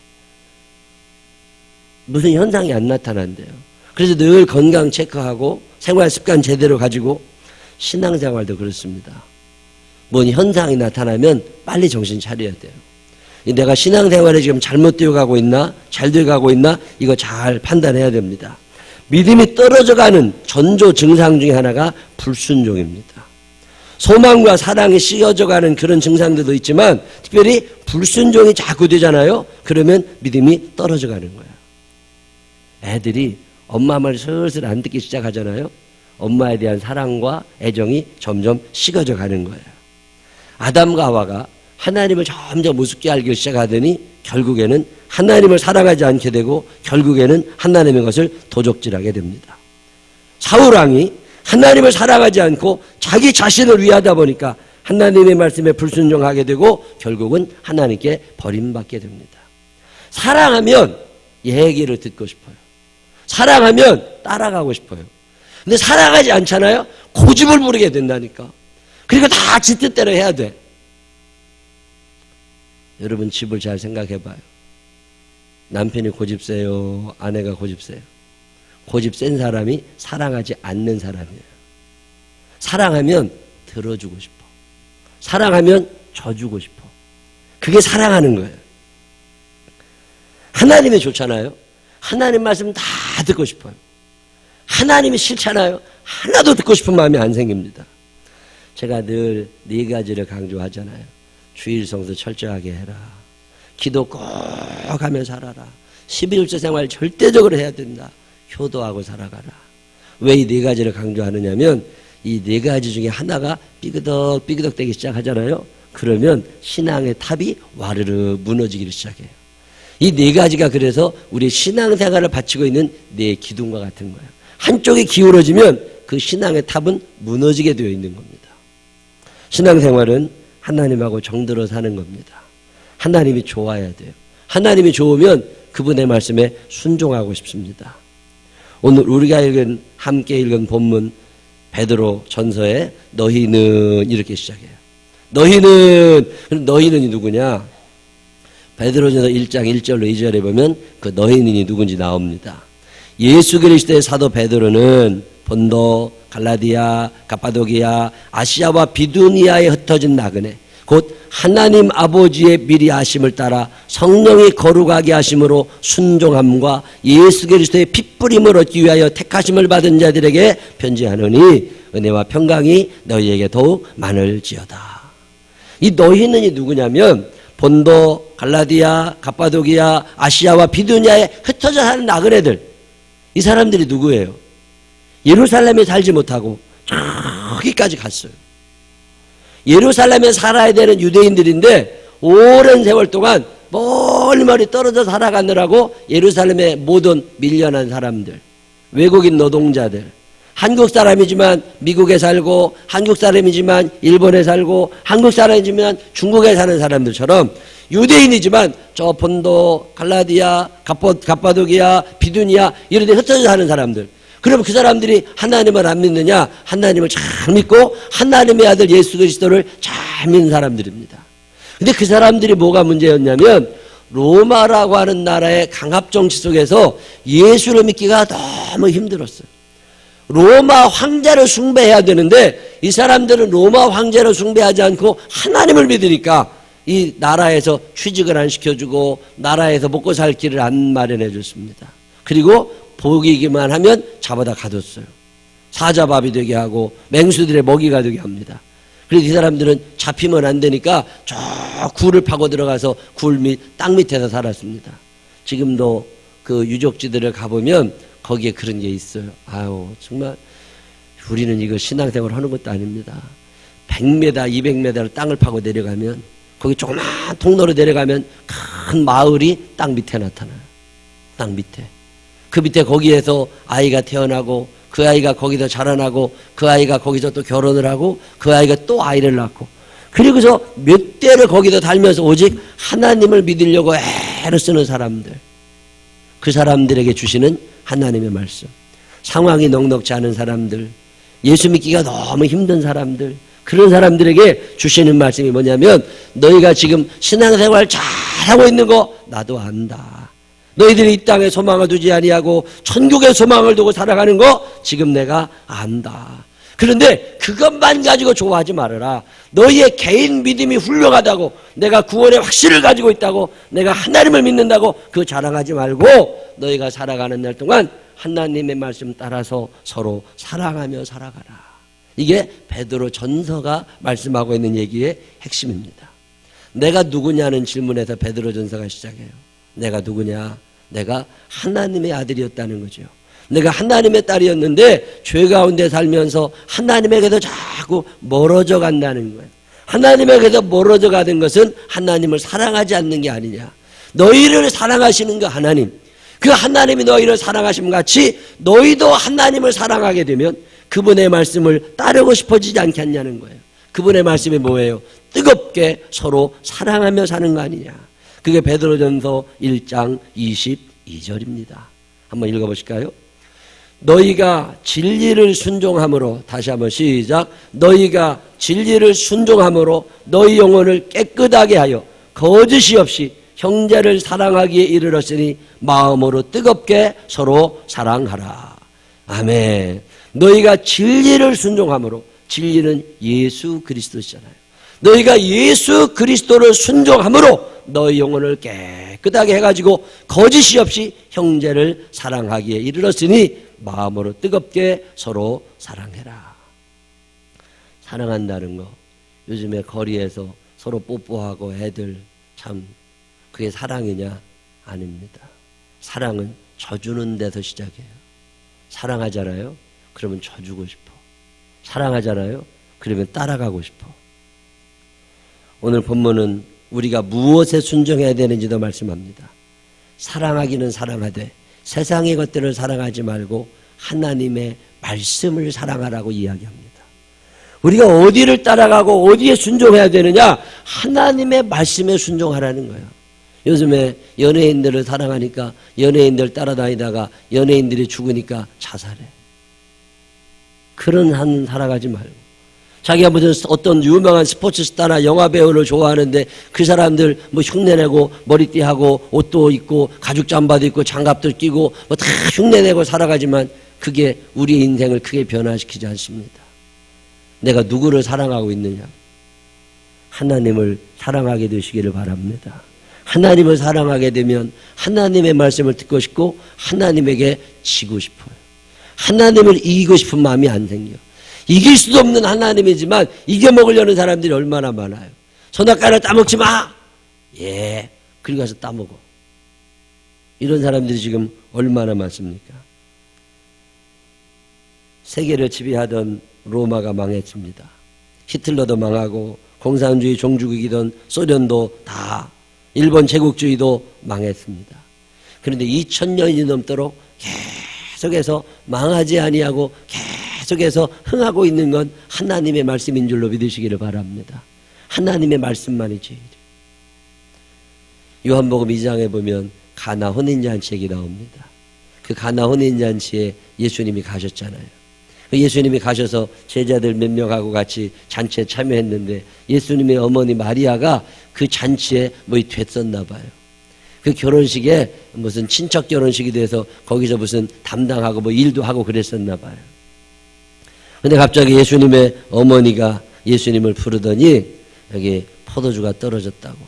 무슨 현상이 안 나타난대요. 그래서 늘 건강 체크하고 생활 습관 제대로 가지고, 신앙생활도 그렇습니다. 뭔 현상이 나타나면 빨리 정신 차려야 돼요. 내가 신앙생활에 지금 잘못되어 가고 있나, 잘 되어 가고 있나, 이거 잘 판단해야 됩니다. 믿음이 떨어져가는 전조 증상 중에 하나가 불순종입니다. 소망과 사랑이 씌어져가는 그런 증상들도 있지만 특별히 불순종이 자꾸 되잖아요. 그러면 믿음이 떨어져 가는 거예요. 애들이 엄마 말 슬슬 안 듣기 시작하잖아요. 엄마에 대한 사랑과 애정이 점점 식어져 가는 거예요. 아담과 하와가 하나님을 점점 우습게 알기 시작하더니 결국에는 하나님을 사랑하지 않게 되고 결국에는 하나님의 것을 도적질하게 됩니다. 사울왕이 하나님을 사랑하지 않고 자기 자신을 위하다 보니까 하나님의 말씀에 불순종하게 되고 결국은 하나님께 버림받게 됩니다. 사랑하면 얘기를 듣고 싶어요. 사랑하면 따라가고 싶어요. 근데 사랑하지 않잖아요. 고집을 부리게 된다니까. 그리고 다 지 뜻대로 해야 돼. 여러분 집을 잘 생각해 봐요. 남편이 고집 세요? 아내가 고집 세요? 고집 센 사람이 사랑하지 않는 사람이에요. 사랑하면 들어주고 싶어. 사랑하면 져주고 싶어. 그게 사랑하는 거예요. 하나님이 좋잖아요. 하나님 말씀 다 듣고 싶어요. 하나님이 싫잖아요. 하나도 듣고 싶은 마음이 안 생깁니다. 제가 늘 4가지를 강조하잖아요. 주일 성수 철저하게 해라. 기도 꼭 하며 살아라. 11조 생활 절대적으로 해야 된다. 효도하고 살아가라. 왜 이 4가지를 강조하느냐면 이 4가지 중에 하나가 삐그덕 되기 시작하잖아요. 그러면 신앙의 탑이 와르르 무너지기를 시작해요. 이 4가지가 그래서 우리 신앙생활을 바치고 있는 4기둥과 같은 거예요. 한쪽이 기울어지면 그 신앙의 탑은 무너지게 되어 있는 겁니다. 신앙생활은 하나님하고 정들어 사는 겁니다. 하나님이 좋아야 돼요. 하나님이 좋으면 그분의 말씀에 순종하고 싶습니다. 오늘 우리가 함께 읽은 본문 베드로 전서에 너희는 이렇게 시작해요. 너희는이 누구냐? 베드로전서 1장 1절로 2절에 보면 그 너희는이 누군지 나옵니다. 예수 그리스도의 사도 베드로는 본도, 갈라디아, 갑바도기아, 아시아와 비두니아에 흩어진 나그네 곧 하나님 아버지의 미리 아심을 따라 성령이 거룩하게 하심으로 순종함과 예수 그리스도의 핏부림을 얻기 위하여 택하심을 받은 자들에게 편지하노니 은혜와 평강이 너희에게 더욱 많을지어다. 이 너희는이 누구냐면 본도, 갈라디아, 갑바도기아, 아시아와 비두니아에 흩어져 사는 나그네들. 이 사람들이 누구예요? 예루살렘에 살지 못하고 저기까지 갔어요. 예루살렘에 살아야 되는 유대인들인데 오랜 세월 동안 멀리 떨어져 살아가느라고 예루살렘에 못 온 밀려난 사람들, 외국인 노동자들, 한국 사람이지만 미국에 살고 한국 사람이지만 일본에 살고 한국 사람이지만 중국에 사는 사람들처럼 유대인이지만 저 본도, 갈라디아, 갑바도기아, 비두니아 이런 데 흩어져 사는 사람들. 그럼 그 사람들이 하나님을 안 믿느냐? 하나님을 잘 믿고 하나님의 아들 예수 그리스도를 잘 믿는 사람들입니다. 근데 그 사람들이 뭐가 문제였냐면 로마라고 하는 나라의 강압정치 속에서 예수를 믿기가 너무 힘들었어요. 로마 황제를 숭배해야 되는데 이 사람들은 로마 황제를 숭배하지 않고 하나님을 믿으니까 이 나라에서 취직을 안 시켜주고 나라에서 먹고 살 길을 안 마련해 줬습니다. 그리고 보기기만 하면 잡아다 가뒀어요. 사자밥이 되게 하고 맹수들의 먹이가 되게 합니다. 그래서 이 사람들은 잡히면 안 되니까 저 굴을 파고 들어가서 굴 밑, 땅 밑에서 살았습니다. 지금도 그 유적지들을 가보면 거기에 그런 게 있어요. 아유 정말 우리는 이거 신앙생활 하는 것도 아닙니다. 100m, 200m로 땅을 파고 내려가면 거기 조그만 통로로 내려가면 큰 마을이 땅 밑에 나타나요. 땅 밑에. 그 밑에 거기에서 아이가 태어나고 그 아이가 거기서 자라나고 그 아이가 거기서 또 결혼을 하고 그 아이가 또 아이를 낳고 그리고서 몇 대를 거기서 달면서 오직 하나님을 믿으려고 애를 쓰는 사람들. 그 사람들에게 주시는 하나님의 말씀. 상황이 넉넉지 않은 사람들, 예수 믿기가 너무 힘든 사람들, 그런 사람들에게 주시는 말씀이 뭐냐면 너희가 지금 신앙생활 잘하고 있는 거 나도 안다. 너희들이 이 땅에 소망을 두지 아니하고 천국에 소망을 두고 살아가는 거 지금 내가 안다. 그런데 그것만 가지고 좋아하지 말아라. 너희의 개인 믿음이 훌륭하다고, 내가 구원의 확신을 가지고 있다고, 내가 하나님을 믿는다고 그 자랑하지 말고 너희가 살아가는 날 동안 하나님의 말씀 따라서 서로 사랑하며 살아가라. 이게 베드로 전서가 말씀하고 있는 얘기의 핵심입니다. 내가 누구냐는 질문에서 베드로 전서가 시작해요. 내가 누구냐? 내가 하나님의 아들이었다는 거죠. 내가 하나님의 딸이었는데 죄 가운데 살면서 하나님에게서 자꾸 멀어져 간다는 거예요. 하나님에게서 멀어져 가는 것은 하나님을 사랑하지 않는 게 아니냐. 너희를 사랑하시는 그 하나님, 그 하나님이 너희를 사랑하심 같이 너희도 하나님을 사랑하게 되면 그분의 말씀을 따르고 싶어지지 않겠냐는 거예요. 그분의 말씀이 뭐예요? 뜨겁게 서로 사랑하며 사는 거 아니냐. 그게 베드로전서 1장 22절입니다. 한번 읽어보실까요? 너희가 진리를 순종함으로, 다시 한번 시작. 너희가 진리를 순종함으로 너희 영혼을 깨끗하게 하여 거짓이 없이 형제를 사랑하기에 이르렀으니 마음으로 뜨겁게 서로 사랑하라. 아멘. 너희가 진리를 순종함으로, 진리는 예수 그리스도시잖아요. 너희가 예수 그리스도를 순종함으로 너희 영혼을 깨끗하게 해가지고 거짓이 없이 형제를 사랑하기에 이르렀으니 마음으로 뜨겁게 서로 사랑해라. 사랑한다는 거, 요즘에 거리에서 서로 뽀뽀하고 애들, 참 그게 사랑이냐? 아닙니다. 사랑은 져주는 데서 시작해요. 사랑하잖아요? 그러면 져주고 싶어. 사랑하잖아요? 그러면 따라가고 싶어. 오늘 본문은 우리가 무엇에 순종해야 되는지도 말씀합니다. 사랑하기는 사랑하되 세상의 것들을 사랑하지 말고 하나님의 말씀을 사랑하라고 이야기합니다. 우리가 어디를 따라가고 어디에 순종해야 되느냐? 하나님의 말씀에 순종하라는 거예요. 요즘에 연예인들을 사랑하니까 연예인들 따라다니다가 연예인들이 죽으니까 자살해. 그런 한 살아가지 말고, 자기가 무슨 어떤 유명한 스포츠 스타나 영화 배우를 좋아하는데 그 사람들 뭐 흉내내고 머리띠하고 옷도 입고 가죽 잠바도 입고 장갑도 끼고 뭐 다 흉내내고 살아가지만 그게 우리의 인생을 크게 변화시키지 않습니다. 내가 누구를 사랑하고 있느냐? 하나님을 사랑하게 되시기를 바랍니다. 하나님을 사랑하게 되면 하나님의 말씀을 듣고 싶고 하나님에게 지고 싶어요. 하나님을 이기고 싶은 마음이 안 생겨. 이길 수도 없는 하나님이지만 이겨먹으려는 사람들이 얼마나 많아요. 선악과를 따먹지 마! 예, 그리고 가서 따먹어. 이런 사람들이 지금 얼마나 많습니까? 세계를 지배하던 로마가 망했습니다. 히틀러도 망하고 공산주의 종주국이던 소련도 다, 일본 제국주의도 망했습니다. 그런데 2000년이 넘도록 계속해서 망하지 아니하고 계속해서 흥하고 있는 건 하나님의 말씀인 줄로 믿으시기를 바랍니다. 하나님의 말씀만이지. 요한복음 2장에 보면 가나 혼인잔치 얘기 나옵니다. 그 가나 혼인잔치에 예수님이 가셨잖아요. 예수님이 가셔서 제자들 몇 명하고 같이 잔치에 참여했는데 예수님의 어머니 마리아가 그 잔치에 뭐 됐었나 봐요. 그 결혼식에 무슨 친척 결혼식이 돼서 거기서 무슨 담당하고 뭐 일도 하고 그랬었나 봐요. 근데 갑자기 예수님의 어머니가 예수님을 부르더니 여기 포도주가 떨어졌다고.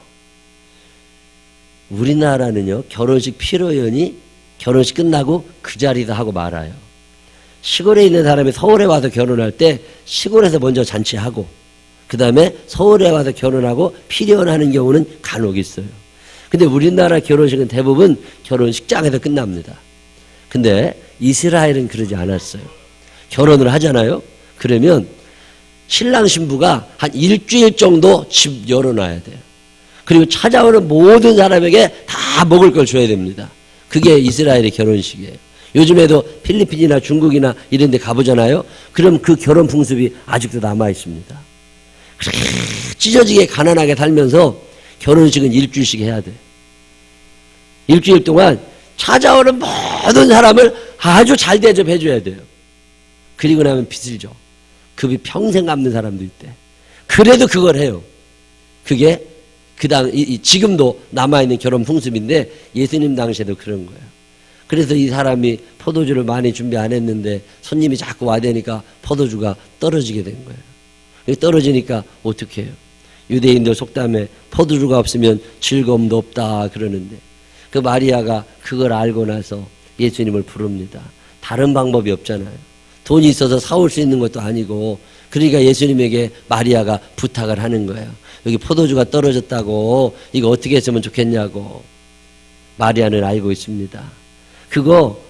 우리나라는요, 결혼식 피로연이 결혼식 끝나고 그 자리다 하고 말아요. 시골에 있는 사람이 서울에 와서 결혼할 때 시골에서 먼저 잔치하고 그 다음에 서울에 와서 결혼하고 피려하는 경우는 간혹 있어요. 근데 우리나라 결혼식은 대부분 결혼식장에서 끝납니다. 근데 이스라엘은 그러지 않았어요. 결혼을 하잖아요. 그러면 신랑 신부가 한 일주일 정도 집 열어놔야 돼요. 그리고 찾아오는 모든 사람에게 다 먹을 걸 줘야 됩니다. 그게 이스라엘의 결혼식이에요. 요즘에도 필리핀이나 중국이나 이런 데 가보잖아요. 그럼 그 결혼 풍습이 아직도 남아 있습니다. 찢어지게 가난하게 살면서 결혼식은 일주일씩 해야 돼. 일주일 동안 찾아오는 모든 사람을 아주 잘 대접해 줘야 돼요. 그리고 나면 빚을 줘. 급이 평생 갚는 사람도 있대. 그래도 그걸 해요. 그게 지금도 남아있는 결혼 풍습인데 예수님 당시에도 그런 거예요. 그래서 이 사람이 포도주를 많이 준비 안 했는데 손님이 자꾸 와대니까 포도주가 떨어지게 된 거예요. 떨어지니까 어떻게 해요? 유대인들 속담에 포도주가 없으면 즐거움도 없다 그러는데 그 마리아가 그걸 알고 나서 예수님을 부릅니다. 다른 방법이 없잖아요. 돈이 있어서 사올 수 있는 것도 아니고 그러니까 예수님에게 마리아가 부탁을 하는 거예요. 여기 포도주가 떨어졌다고 이거 어떻게 했으면 좋겠냐고. 마리아는 알고 있습니다. 그거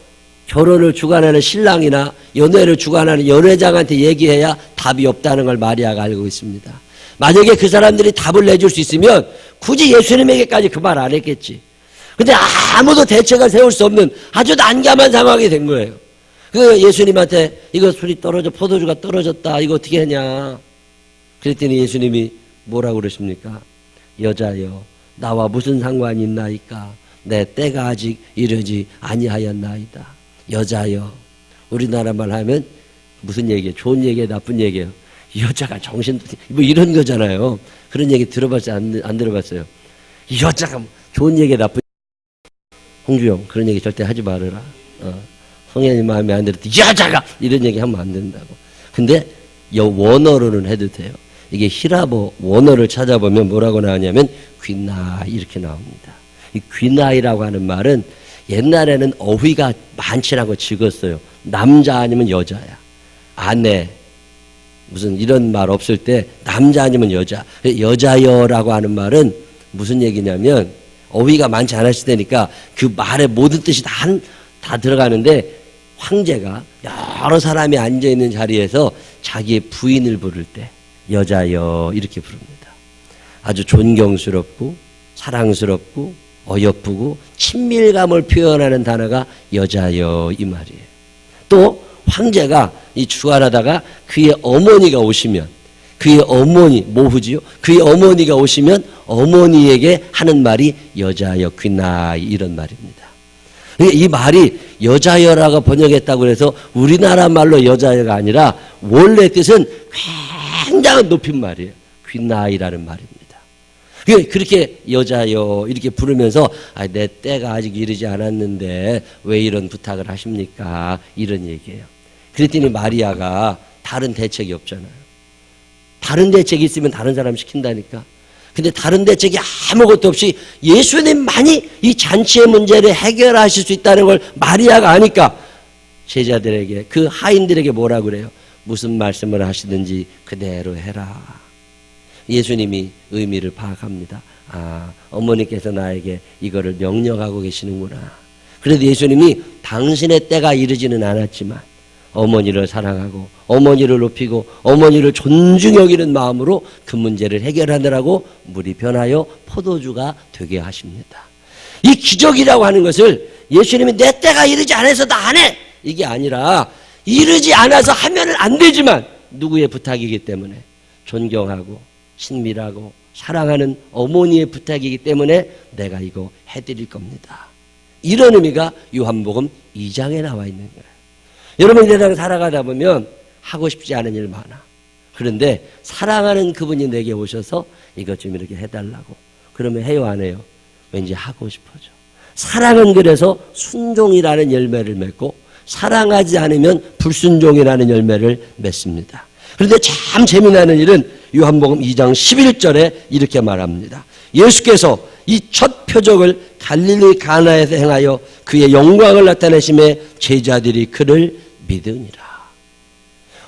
결혼을 주관하는 신랑이나 연애를 주관하는 연회장한테 얘기해야 답이 없다는 걸 마리아가 알고 있습니다. 만약에 그 사람들이 답을 내줄 수 있으면 굳이 예수님에게까지 그 말 안 했겠지. 근데 아무도 대책을 세울 수 없는 아주 난감한 상황이 된 거예요. 그 예수님한테 이거 술이 떨어져, 포도주가 떨어졌다, 이거 어떻게 하냐. 그랬더니 예수님이 뭐라고 그러십니까? 여자여, 나와 무슨 상관이 있나이까? 내 때가 아직 이르지 아니하였나이다. 여자여. 우리나라 말 하면 무슨 얘기예요? 좋은 얘기예요? 나쁜 얘기예요? 여자가 정신, 뭐 이런 거잖아요. 그런 얘기 들어봤어요? 안 들어봤어요? 여자가 좋은 얘기예요? 나쁜 얘기예요? 홍주영, 그런 얘기 절대 하지 말아라. 성현이 마음에 안 들었다. 여자가! 이런 얘기 하면 안 된다고. 근데 원어로는 해도 돼요. 이게 히라보 원어를 찾아보면 뭐라고 나오냐면 귀나이 이렇게 나옵니다. 이 귀나이라고 하는 말은 옛날에는 어휘가 많지 않고 적었어요. 남자 아니면 여자야. 아내 무슨 이런 말 없을 때 남자 아니면 여자. 여자여라고 하는 말은 무슨 얘기냐면 어휘가 많지 않았을 때니까 그 말의 모든 뜻이 다 들어가는데 황제가 여러 사람이 앉아있는 자리에서 자기의 부인을 부를 때 여자여 이렇게 부릅니다. 아주 존경스럽고 사랑스럽고 어여쁘고 친밀감을 표현하는 단어가 여자여 이 말이에요. 또 황제가 이 주관하다가 그의 어머니가 오시면 그의 어머니 모후지요. 그의 어머니가 오시면 어머니에게 하는 말이 여자여 귀나이 이런 말입니다. 이 말이 여자여라고 번역했다고 해서 우리나라 말로 여자여가 아니라 원래 뜻은 굉장히 높인 말이에요. 귀나이라는 말입니다. 그렇게 여자여 이렇게 부르면서 내 때가 아직 이르지 않았는데 왜 이런 부탁을 하십니까? 이런 얘기예요. 그랬더니 마리아가 다른 대책이 없잖아요. 다른 대책이 있으면 다른 사람 시킨다니까. 근데 다른 대책이 아무것도 없이 예수님만이 이 잔치의 문제를 해결하실 수 있다는 걸 마리아가 아니까 제자들에게 그 하인들에게 뭐라 그래요? 무슨 말씀을 하시든지 그대로 해라. 예수님이 의미를 파악합니다. 어머니께서 나에게 이거를 명령하고 계시는구나. 그래도 예수님이 당신의 때가 이르지는 않았지만 어머니를 사랑하고 어머니를 높이고 어머니를 존중 여기는 마음으로 그 문제를 해결하느라고 물이 변하여 포도주가 되게 하십니다. 이 기적이라고 하는 것을 예수님이 내 때가 이르지 않아서 나 안 해! 이게 아니라 이르지 않아서 하면 안 되지만 누구의 부탁이기 때문에 존경하고 친밀하고 사랑하는 어머니의 부탁이기 때문에 내가 이거 해드릴 겁니다. 이런 의미가 요한복음 2장에 나와 있는 거예요. 여러분 세상 살아가다 보면 하고 싶지 않은 일 많아. 그런데 사랑하는 그분이 내게 오셔서 이것 좀 이렇게 해달라고. 그러면 해요 안 해요? 왠지 하고 싶어져. 사랑은 그래서 순종이라는 열매를 맺고 사랑하지 않으면 불순종이라는 열매를 맺습니다. 그런데 참 재미나는 일은 요한복음 2장 11절에 이렇게 말합니다. 예수께서 이 첫 표적을 갈릴리 가나에서 행하여 그의 영광을 나타내심에 제자들이 그를 믿으니라.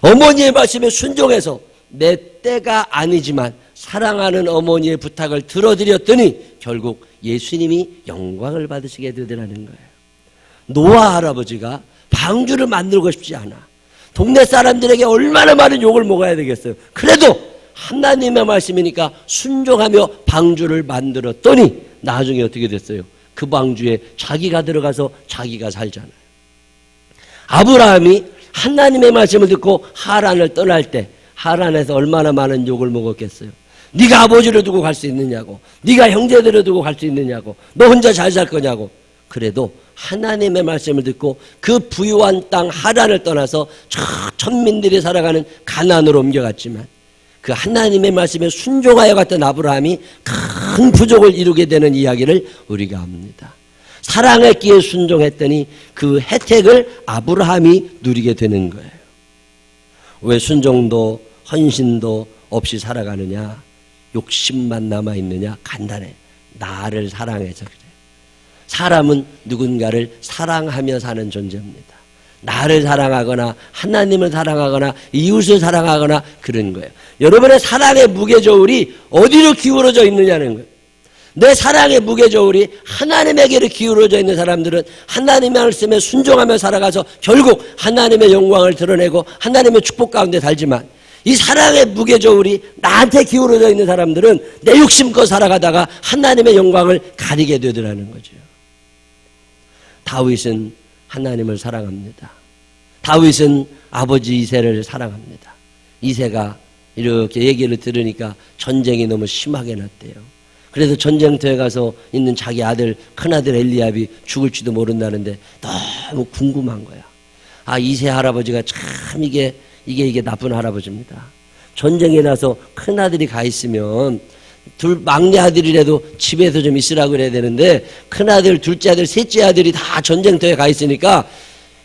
어머니의 말씀에 순종해서 내 때가 아니지만 사랑하는 어머니의 부탁을 들어드렸더니 결국 예수님이 영광을 받으시게 되더라는 거예요. 노아 할아버지가 방주를 만들고 싶지 않아. 동네 사람들에게 얼마나 많은 욕을 먹어야 되겠어요. 그래도 하나님의 말씀이니까 순종하며 방주를 만들었더니 나중에 어떻게 됐어요? 그 방주에 자기가 들어가서 자기가 살잖아요. 아브라함이 하나님의 말씀을 듣고 하란을 떠날 때 하란에서 얼마나 많은 욕을 먹었겠어요. 네가 아버지를 두고 갈 수 있느냐고, 네가 형제들을 두고 갈 수 있느냐고, 너 혼자 잘 살 거냐고. 그래도 하나님의 말씀을 듣고 그 부유한 땅 하란을 떠나서 저 천민들이 살아가는 가나안으로 옮겨갔지만 그 하나님의 말씀에 순종하여 갔던 아브라함이 큰 부족을 이루게 되는 이야기를 우리가 압니다. 사랑했기에 순종했더니 그 혜택을 아브라함이 누리게 되는 거예요. 왜 순종도 헌신도 없이 살아가느냐? 욕심만 남아있느냐? 간단해. 나를 사랑해서 그래. 사람은 누군가를 사랑하며 사는 존재입니다. 나를 사랑하거나 하나님을 사랑하거나 이웃을 사랑하거나 그런 거예요. 여러분의 사랑의 무게저울이 어디로 기울어져 있느냐는 거예요. 내 사랑의 무게저울이 하나님에게로 기울어져 있는 사람들은 하나님의 말씀에 순종하며 살아가서 결국 하나님의 영광을 드러내고 하나님의 축복 가운데 살지만, 이 사랑의 무게저울이 나한테 기울어져 있는 사람들은 내 욕심껏 살아가다가 하나님의 영광을 가리게 되더라는 거죠. 다윗은 하나님을 사랑합니다. 다윗은 아버지 이새를 사랑합니다. 이새가 이렇게 얘기를 들으니까 전쟁이 너무 심하게 났대요. 그래서 전쟁터에 가서 있는 자기 아들, 큰아들 엘리압이 죽을지도 모른다는데 너무 궁금한 거야. 아, 이새 할아버지가 참 이게 나쁜 할아버지입니다. 전쟁에 나서 큰아들이 가 있으면 막내 아들이라도 집에서 좀 있으라고 그래야 되는데, 큰아들, 둘째 아들, 셋째 아들이 다 전쟁터에 가 있으니까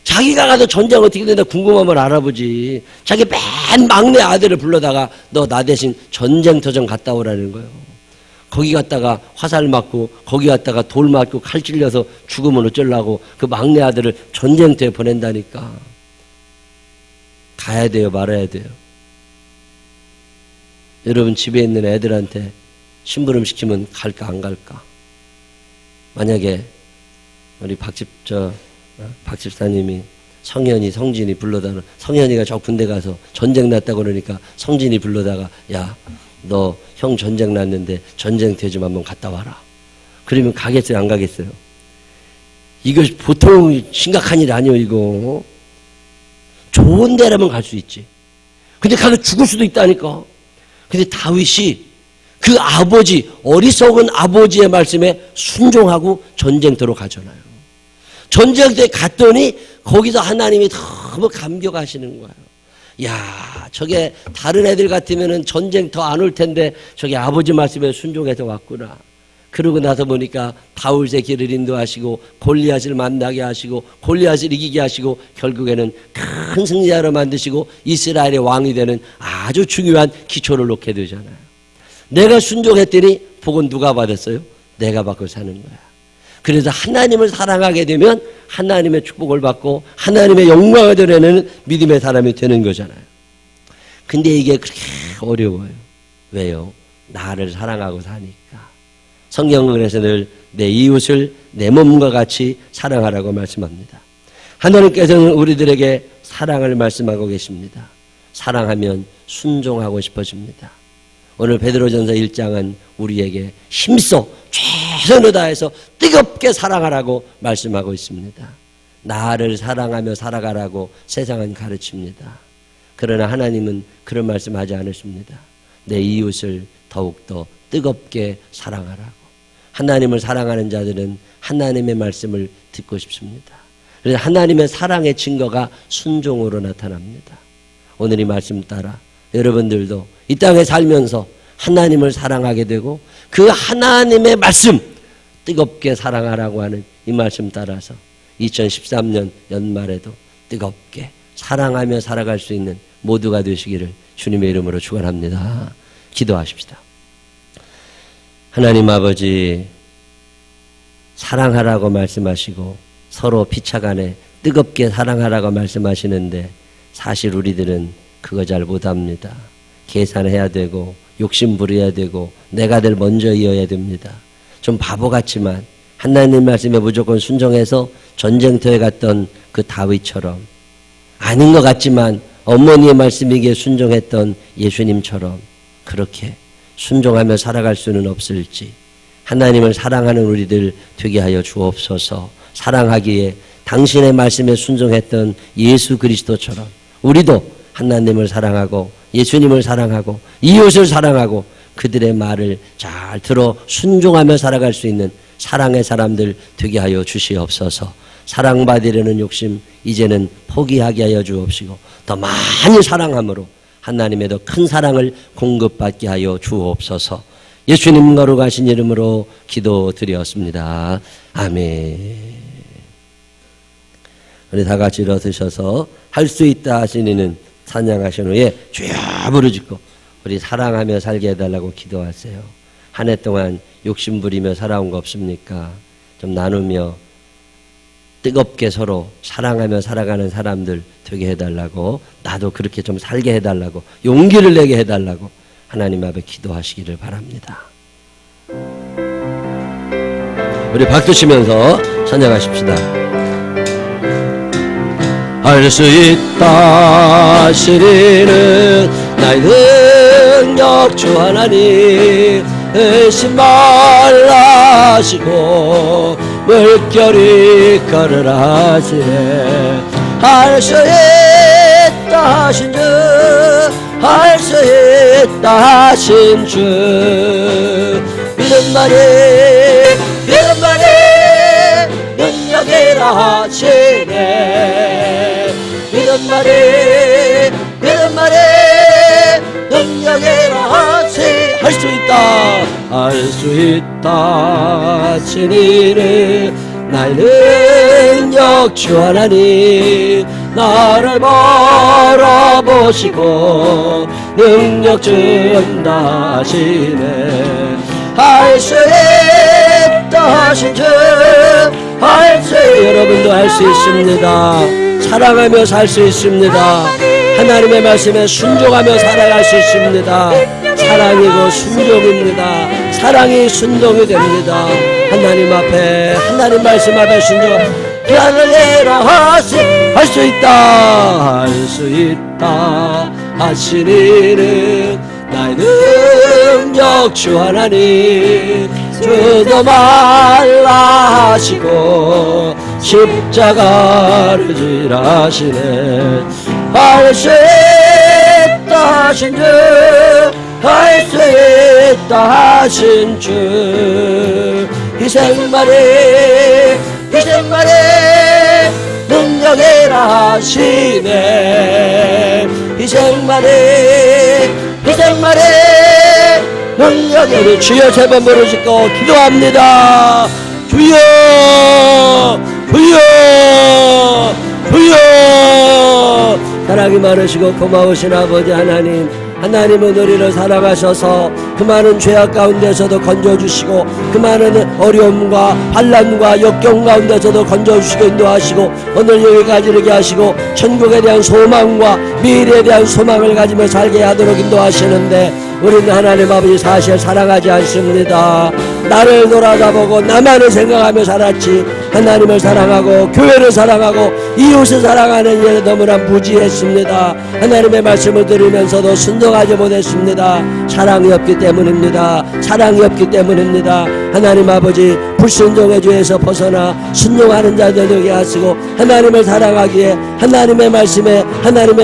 자기가 가서 전쟁 어떻게 된다 궁금하면 알아보지. 자기 맨 막내 아들을 불러다가 너 나 대신 전쟁터 좀 갔다 오라는 거예요. 거기 갔다가 화살 맞고 거기 갔다가 돌 맞고 칼 찔려서 죽으면 어쩌려고 그 막내 아들을 전쟁터에 보낸다니까. 가야 돼요, 말아야 돼요? 여러분 집에 있는 애들한테 심부름 시키면 갈까 안 갈까? 만약에 우리 박 집사님이 성진이 불러다가, 성현이가 저 군대 가서 전쟁 났다고 그러니까 성진이 불러다가 야, 너 형 전쟁 났는데 전쟁터 좀 한번 갔다 와라. 그러면 가겠어요, 안 가겠어요? 이거 보통 심각한 일 아니에요, 이거. 좋은 데라면 갈 수 있지. 근데 가서 죽을 수도 있다니까. 근데 다윗이 그 아버지, 어리석은 아버지의 말씀에 순종하고 전쟁터로 가잖아요. 전쟁터에 갔더니 거기서 하나님이 너무 감격하시는 거예요. 야, 저게 다른 애들 같으면은 전쟁터 안 올 텐데 저게 아버지 말씀에 순종해서 왔구나. 그러고 나서 보니까 다윗의 길을 인도하시고 골리앗을 만나게 하시고 골리앗을 이기게 하시고 결국에는 큰 승리자로 만드시고 이스라엘의 왕이 되는 아주 중요한 기초를 놓게 되잖아요. 내가 순종했더니 복은 누가 받았어요? 내가 받고 사는 거야. 그래서 하나님을 사랑하게 되면 하나님의 축복을 받고 하나님의 영광을 드러내는 믿음의 사람이 되는 거잖아요. 근데 이게 그렇게 어려워요. 왜요? 나를 사랑하고 사니까. 성경은 그래서 늘 내 이웃을 내 몸과 같이 사랑하라고 말씀합니다. 하나님께서는 우리들에게 사랑을 말씀하고 계십니다. 사랑하면 순종하고 싶어집니다. 오늘 베드로전서 1장은 우리에게 힘써 최선을 다해서 뜨겁게 사랑하라고 말씀하고 있습니다. 나를 사랑하며 살아가라고 세상은 가르칩니다. 그러나 하나님은 그런 말씀하지 않으십니다. 내 이웃을 더욱더 뜨겁게 사랑하라고. 하나님을 사랑하는 자들은 하나님의 말씀을 듣고 싶습니다. 그래서 하나님의 사랑의 증거가 순종으로 나타납니다. 오늘 이 말씀 따라 여러분들도 이 땅에 살면서 하나님을 사랑하게 되고 그 하나님의 말씀 뜨겁게 사랑하라고 하는 이 말씀 따라서 2013년 연말에도 뜨겁게 사랑하며 살아갈 수 있는 모두가 되시기를 주님의 이름으로 축원합니다. 기도하십시다. 하나님 아버지, 사랑하라고 말씀하시고 서로 피차간에 뜨겁게 사랑하라고 말씀하시는데 사실 우리들은 그거 잘 못합니다. 계산해야 되고 욕심 부려야 되고 내가 늘 먼저 이어야 됩니다. 좀 바보 같지만 하나님 말씀에 무조건 순종해서 전쟁터에 갔던 그 다윗처럼, 아닌 것 같지만 어머니의 말씀이기에 순종했던 예수님처럼 그렇게 순종하며 살아갈 수는 없을지 하나님을 사랑하는 우리들 되게 하여 주옵소서. 사랑하기에 당신의 말씀에 순종했던 예수 그리스도처럼 우리도 하나님을 사랑하고 예수님을 사랑하고 이웃을 사랑하고 그들의 말을 잘 들어 순종하며 살아갈 수 있는 사랑의 사람들 되게 하여 주시옵소서. 사랑받으려는 욕심 이제는 포기하게 하여 주옵시고 더 많이 사랑함으로 하나님의 더 큰 사랑을 공급받게 하여 주옵소서. 예수님 거룩하신 이름으로 기도드렸습니다. 아멘. 우리 다 같이 일어서셔서 할 수 있다 하시는 찬양하신 후에 주여 부르짖고 우리 사랑하며 살게 해달라고 기도하세요. 한 해 동안 욕심 부리며 살아온 거 없습니까? 좀 나누며 뜨겁게 서로 사랑하며 살아가는 사람들 되게 해달라고, 나도 그렇게 좀 살게 해달라고, 용기를 내게 해달라고 하나님 앞에 기도하시기를 바랍니다. 우리 박수 치면서 찬양하십시다. 할 수 있다 시리는 나의 능력 주 하나님, 의심 말라 하시고 물결이 걸으라 하시네. 할 수 있다 하신 주, 할 수 있다 하신 주, 믿음만이 믿음만이 능력이라 하시네. 믿음만이 믿음만이 능력이라 하시네. 할 수 있다 할 수 있다 하시니는 나의 능력 주 하나님, 나를 바라보시고 능력 준다 하시네. 할 수 있다 하신 주, 할 수, 여러분도 할 수 있습니다. 사랑하며 살 수 있습니다. 하나님의 말씀에 순종하며 살아갈 수 있습니다. 사랑이고 순종입니다. 사랑이 순종이 됩니다. 하나님 앞에, 하나님 말씀 앞에 순종. 할 수 있다 할 수 있다 하시니는 나의 능력 주 하나님, 주도 말라 하시고 십자가를 지라시네. 할 수 있다 하신 주, 할 수 있다 하신 주, 희생만이 능력이라 하시네. 희생만이 능력이. 주여 세 번 부르시고 기도합니다. 주여 주여 주여. 사랑이 많으시고 고마우신 아버지 하나님, 하나님은 우리를 사랑하셔서 그 많은 죄악 가운데서도 건져주시고, 그 많은 어려움과 환난과 역경 가운데서도 건져주시고 인도하시고, 오늘 여기까지 이르게 하시고 천국에 대한 소망과 미래에 대한 소망을 가지며 살게 하도록 인도하시는데, 우리는 하나님 아버지 사실 사랑하지 않습니다. 나를 돌아다보고 나만을 생각하며 살았지, 하나님을 사랑하고 교회를 사랑하고 이웃을 사랑하는 일에 너무나 무지했습니다. 하나님의 말씀을 들으면서도 순종하지 못했습니다. 사랑이 없기 때문입니다. 사랑이 없기 때문입니다. 하나님 아버지, 불순종의 죄에서 벗어나 순종하는 자들 되게 하시고, 하나님을 사랑하기에 하나님의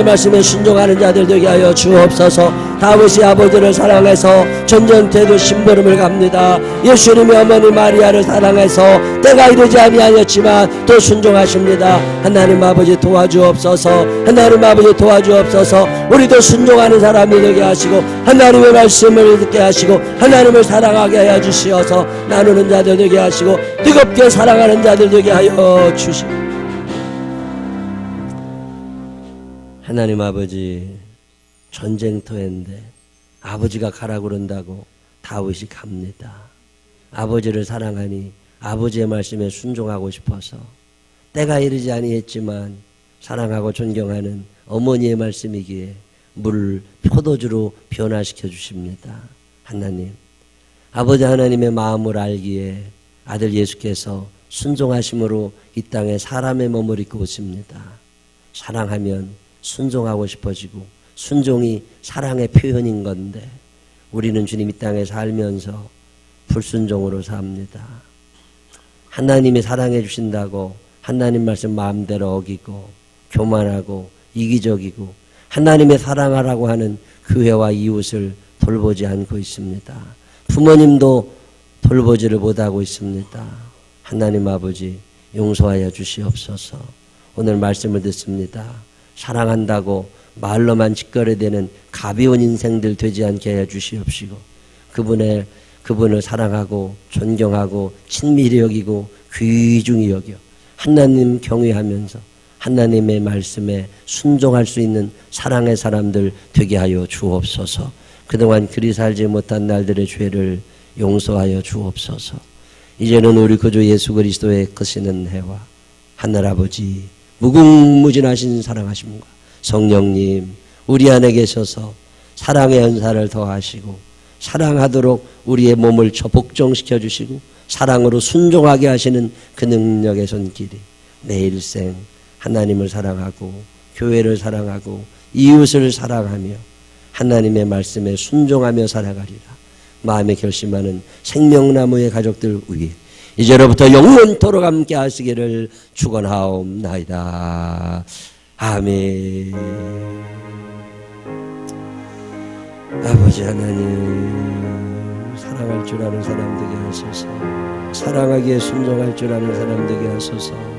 말씀에 순종하는 자들 되게 하여 주옵소서. 다윗이 아버지를 사랑해서 전쟁터에도 심부름을 갑니다. 예수님이 어머니 마리아를 사랑해서 때가 이르지 아니하였지만 또 순종하십니다. 하나님 아버지 도와주옵소서. 하나님 아버지 도와주옵소서. 우리도 순종하는 사람이 되게 하시고, 하나님의 말씀을 듣게 하시고, 하나님을 사랑하게 하여 주시어서 나누는 자들 되게 하시고, 뜨겁게 사랑하는 자들 되게 하여 주시고. 하나님 아버지, 전쟁터인데 아버지가 가라 그런다고 다윗이 갑니다. 아버지를 사랑하니 아버지의 말씀에 순종하고 싶어서, 때가 이르지 아니했지만 사랑하고 존경하는 어머니의 말씀이기에 물을 포도주로 변화시켜 주십니다. 하나님, 아버지 하나님의 마음을 알기에 아들 예수께서 순종하심으로 이 땅에 사람의 몸을 입고 오십니다. 사랑하면 순종하고 싶어지고, 순종이 사랑의 표현인 건데, 우리는 주님 이 땅에 살면서 불순종으로 삽니다. 하나님이 사랑해 주신다고 하나님 말씀 마음대로 어기고, 교만하고 이기적이고, 하나님의 사랑하라고 하는 교회와 이웃을 돌보지 않고 있습니다. 부모님도 돌보지를 못하고 있습니다. 하나님 아버지, 용서하여 주시옵소서. 오늘 말씀을 듣습니다. 사랑한다고 말로만 짓거려대는 가벼운 인생들 되지 않게 해 주시옵시고, 그분을 사랑하고 존경하고 친밀히 여기고 귀중히 여겨 하나님 경외하면서 하나님의 말씀에 순종할 수 있는 사랑의 사람들 되게 하여 주옵소서. 그동안 그리 살지 못한 날들의 죄를 용서하여 주옵소서. 이제는 우리 구주 예수 그리스도의 크시는 해와 하늘아버지 무궁무진하신 사랑하심과 성령님 우리 안에 계셔서 사랑의 은사를 더하시고 사랑하도록 우리의 몸을 복종시켜 주시고 사랑으로 순종하게 하시는 그 능력의 손길이 내 일생 하나님을 사랑하고 교회를 사랑하고 이웃을 사랑하며 하나님의 말씀에 순종하며 살아가리라 마음에 결심하는 생명나무의 가족들 위해 이제로부터 영원토록 함께 하시기를 축원하옵나이다. 아멘. 아버지 하나님 사랑할 줄 아는 사람 되게 하소서. 사랑하기에 순종할 줄 아는 사람 되게 하소서.